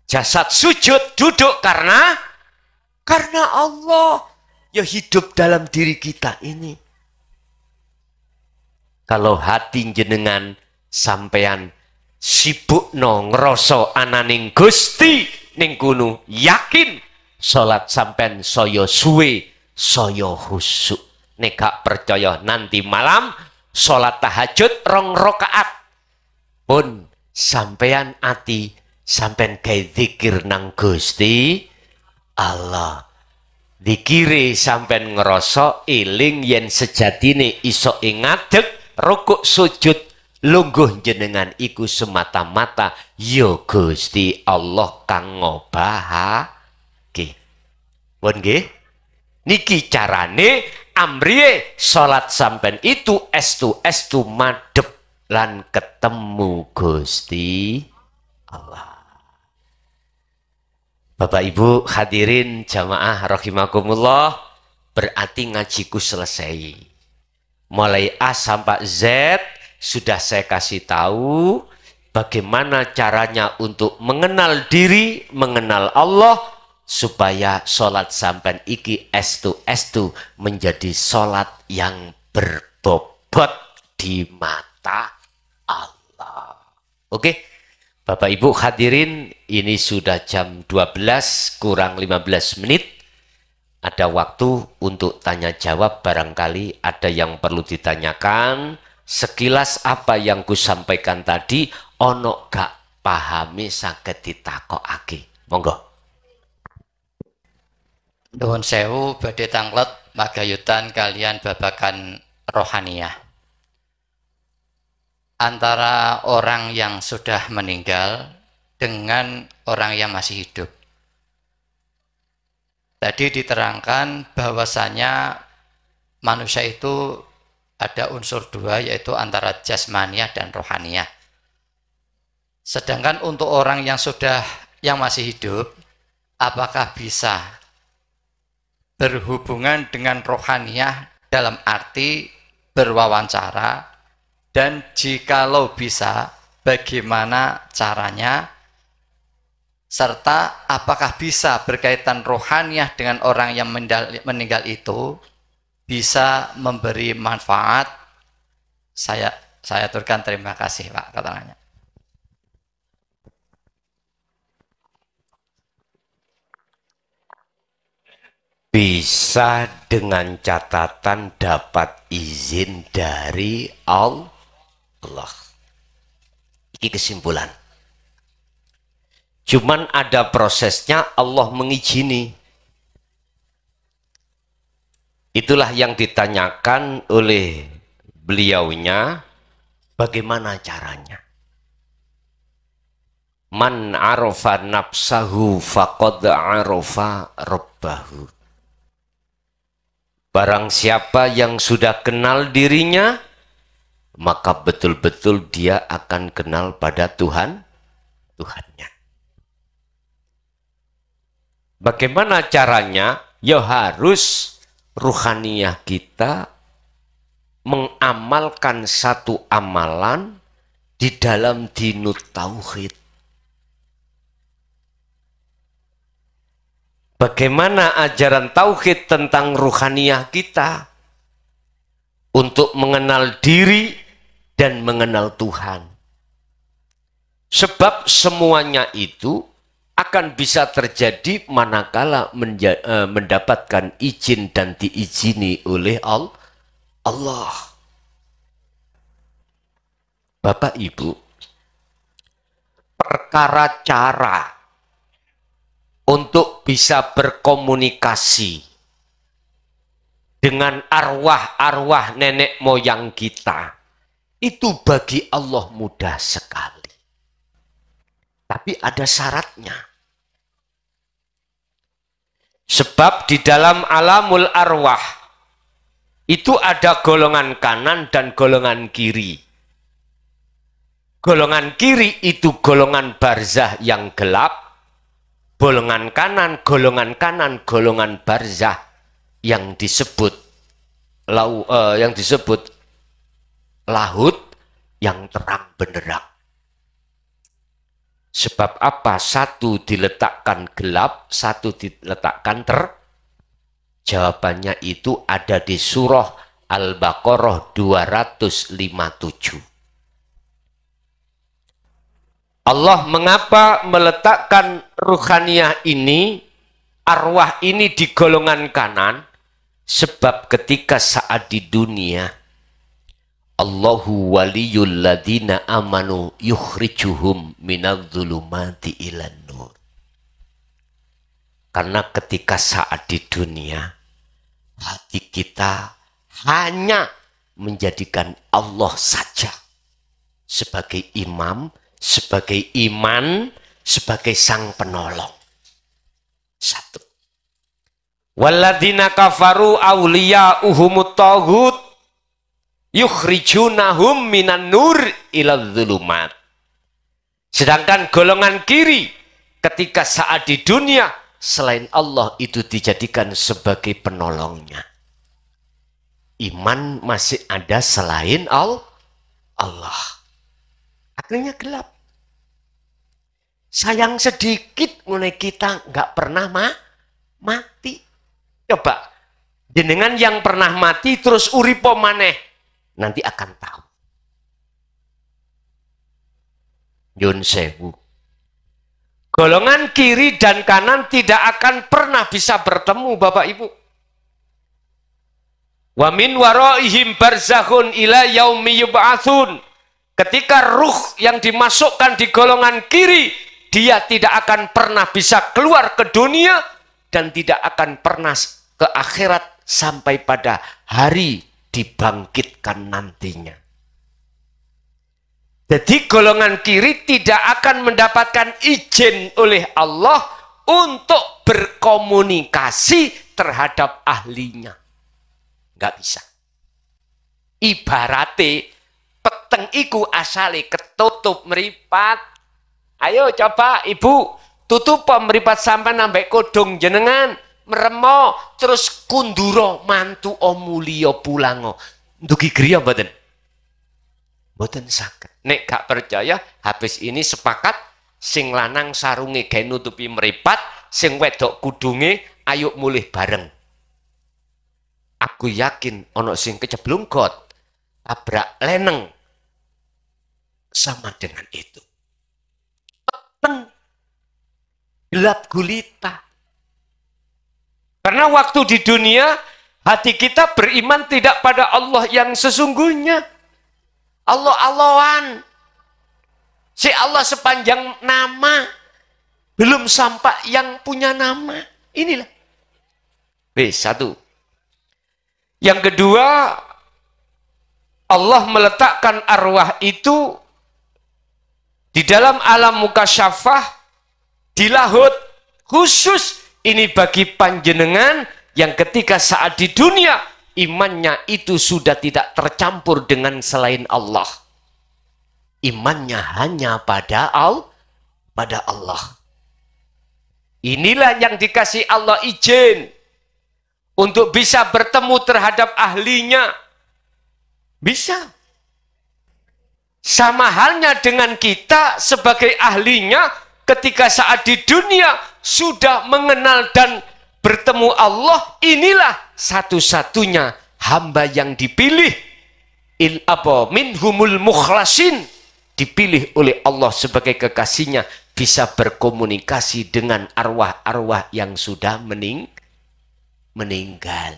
jasad sujud duduk karena Allah ya hidup dalam diri kita ini. Kalau hati jenengan sampean sibuk no ngeroso ananing Gusti ning kuno, yakin salat sampean saya suwe saya khusyuk. Nek gak percaya nanti malam salat tahajud 2 rakaat pun sampean ati sampean gawe zikir nang Gusti Allah. Dikire sampean ngeroso eling yen sejatine iso ngadeg rukuk sujud lungguh jenengan iku semata-mata yo Gusti Allah kang ngobahake. Pun nggih? Niki carane amriye salat sampean itu estu madhep lan ketemu Gusti Allah. Bapak Ibu hadirin jamaah rahimakumullah, berarti ngajiku selesai. Mulai A sampai Z sudah saya kasih tahu bagaimana caranya untuk mengenal diri, mengenal Allah, supaya sholat sampean iki estu menjadi sholat yang berbobot di mata Allah. Oke, Bapak Ibu hadirin, ini sudah jam 12 kurang 15 menit. Ada waktu untuk tanya jawab, barangkali ada yang perlu ditanyakan. Sekilas apa yang kusampaikan tadi, ono gak pahami saged ditakokake. Monggo. Nuwun sewu badhe tanglet magayutan kalian babakan rohaniyah. Antara orang yang sudah meninggal dengan orang yang masih hidup. Tadi diterangkan bahwasanya manusia itu ada unsur dua, yaitu antara jasmaniah dan rohaniyah. Sedangkan untuk orang yang masih hidup, apakah bisa berhubungan dengan rohaniyah dalam arti berwawancara, dan jikalau bisa bagaimana caranya, serta apakah bisa berkaitan rohaniyah dengan orang yang meninggal itu bisa memberi manfaat. Saya aturkan terima kasih Pak keterangannya. Bisa dengan catatan dapat izin dari Allah. Ini kesimpulan. Cuman ada prosesnya, Allah mengizini. Itulah yang ditanyakan oleh beliaunya, bagaimana caranya? Man arafa nafsahu faqad arafa rabbahu. Barang siapa yang sudah kenal dirinya, maka betul-betul dia akan kenal pada Tuhannya. Bagaimana caranya? Ya harus ruhaniyah kita mengamalkan satu amalan di dalam dinut tauhid. Bagaimana ajaran tauhid tentang ruhaniyah kita untuk mengenal diri dan mengenal Tuhan. Sebab semuanya itu akan bisa terjadi manakala mendapatkan izin dan diizini oleh Allah. Bapak Ibu, perkara cara untuk bisa berkomunikasi dengan arwah-arwah nenek moyang kita, itu bagi Allah mudah sekali. Tapi ada syaratnya. Sebab di dalam alamul arwah itu ada golongan kanan dan golongan kiri. Golongan kiri itu golongan barzah yang gelap. Golongan kanan, golongan barzah yang disebut lahut yang terang benderang. Sebab apa? Satu diletakkan gelap, satu diletakkan terang. Jawabannya itu ada di surah Al-Baqarah 257. Allah mengapa meletakkan ruhaniyah ini, arwah ini di golongan kanan? Sebab ketika saat di dunia, Allahu waliyul ladina amanu yukhrijuhum minadh-dhulumati ilan nur. Karena ketika saat di dunia, hati kita hanya menjadikan Allah saja sebagai imam, sebagai iman, sebagai sang penolong. Satu. Walladzina kafaru awliya'uhumut taghut yukhrijunahum minan nur ilal dhulumat. Sedangkan golongan kiri ketika saat di dunia selain Allah itu dijadikan sebagai penolongnya. Iman masih ada selain Allah. Akhirnya gelap. Sayang sedikit mulai kita nggak pernah mati. Coba jenengan yang pernah mati terus uripo maneh, nanti akan tahu. Yun sewu. Golongan kiri dan kanan tidak akan pernah bisa bertemu, Bapak Ibu. Wa min waraihim barzakhun ila yaumi yub'atsun. Ketika ruh yang dimasukkan di golongan kiri, dia tidak akan pernah bisa keluar ke dunia dan tidak akan pernah ke akhirat sampai pada hari dibangkitkan nantinya. Jadi golongan kiri tidak akan mendapatkan izin oleh Allah untuk berkomunikasi terhadap ahlinya. Nggak bisa. Ibarate peteng iku asale ketutup meripat. Ayo coba ibu tutup meripat sampai nambah kodong jenengan meremo terus kunduro mantu omulio pulango. Ndugi griya mboten? Mboten saged. Nek gak percaya habis ini sepakat sing lanang sarunge gawe nutupi meripat, sing wedok kudunge ayo mulih bareng. Aku yakin ono sing keceblung got, tabrak leneng sama dengan itu. Peteng, gelap gulita. Karena waktu di dunia hati kita beriman tidak pada Allah yang sesungguhnya. Allah-Allahan. Si Allah sepanjang nama belum sampai yang punya nama. Inilah. B1. Yang kedua, Allah meletakkan arwah itu di dalam alam mukasyafah di lahut khusus. Ini bagi panjenengan yang ketika saat di dunia imannya itu sudah tidak tercampur dengan selain Allah. Imannya hanya pada Allah. Inilah yang dikasih Allah izin untuk bisa bertemu terhadap ahlinya. Bisa. Sama halnya dengan kita sebagai ahlinya ketika saat di dunia sudah mengenal dan bertemu Allah, inilah satu-satunya hamba yang dipilih. Minhumul mukhlasin, dipilih oleh Allah sebagai kekasihnya, bisa berkomunikasi dengan arwah-arwah yang sudah meninggal.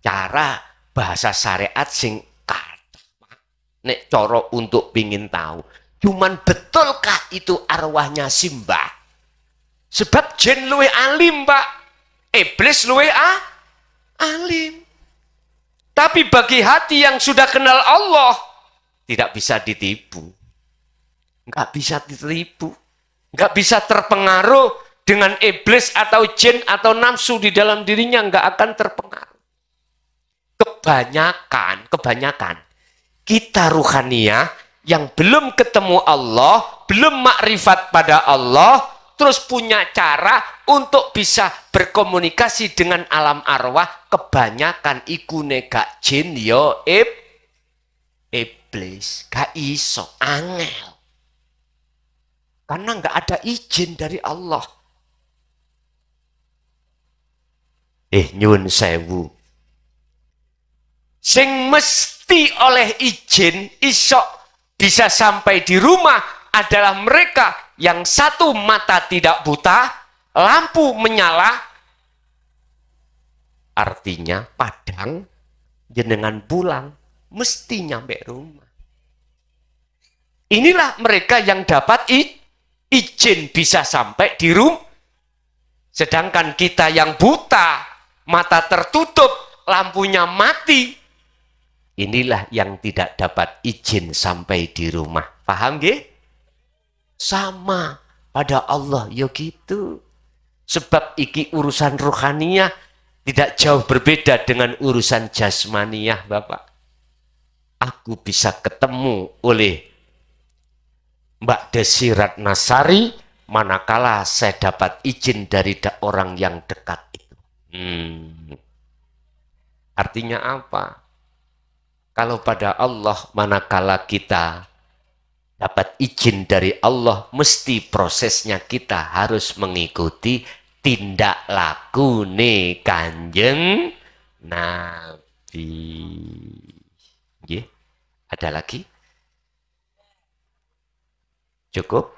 Cara bahasa syariat sing kata nek coro untuk pingin tahu, cuman betulkah itu arwahnya Simbah? Sebab jin luwe alim, Pak. Iblis luwe alim. Tapi bagi hati yang sudah kenal Allah, tidak bisa ditipu. Enggak bisa ditipu. Enggak bisa terpengaruh dengan iblis atau jin atau nafsu di dalam dirinya, enggak akan terpengaruh. Kebanyakan kita ruhaniyah yang belum ketemu Allah, belum makrifat pada Allah, terus punya cara untuk bisa berkomunikasi dengan alam arwah, kebanyakan iku gak jin yo iblis, gak iso, angel. Karena gak ada izin dari Allah. Nyun sewu. Sing mesti oleh izin iso bisa sampai di rumah adalah mereka yang satu mata tidak buta, lampu menyala, artinya padang, jenengan pulang, mesti nyampe rumah. Inilah mereka yang dapat izin bisa sampai di rumah. Sedangkan kita yang buta, mata tertutup, lampunya mati, inilah yang tidak dapat izin sampai di rumah. Paham nggih? Sama pada Allah ya gitu. Sebab iki urusan rohaniyah tidak jauh berbeda dengan urusan jasmaniyah, Bapak. Aku bisa ketemu oleh Mbak Desi Ratnasari manakala saya dapat izin dari orang yang dekat itu. Artinya apa? Kalau pada Allah manakala kita dapat izin dari Allah, mesti prosesnya kita harus mengikuti tindak lakune Kanjeng Nabi. Ada lagi? Cukup?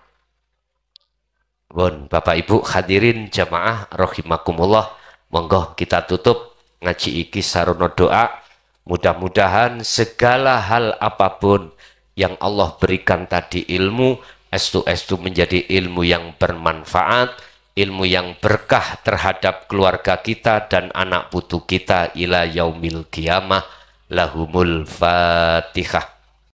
Bon, Bapak Ibu hadirin jamaah rahimakumullah, monggo kita tutup ngaji iki sarono doa. Mudah-mudahan segala hal apapun yang Allah berikan tadi ilmu, estu menjadi ilmu yang bermanfaat, ilmu yang berkah terhadap keluarga kita dan anak putu kita ila yaumil qiyamah. Lahumul Fatihah.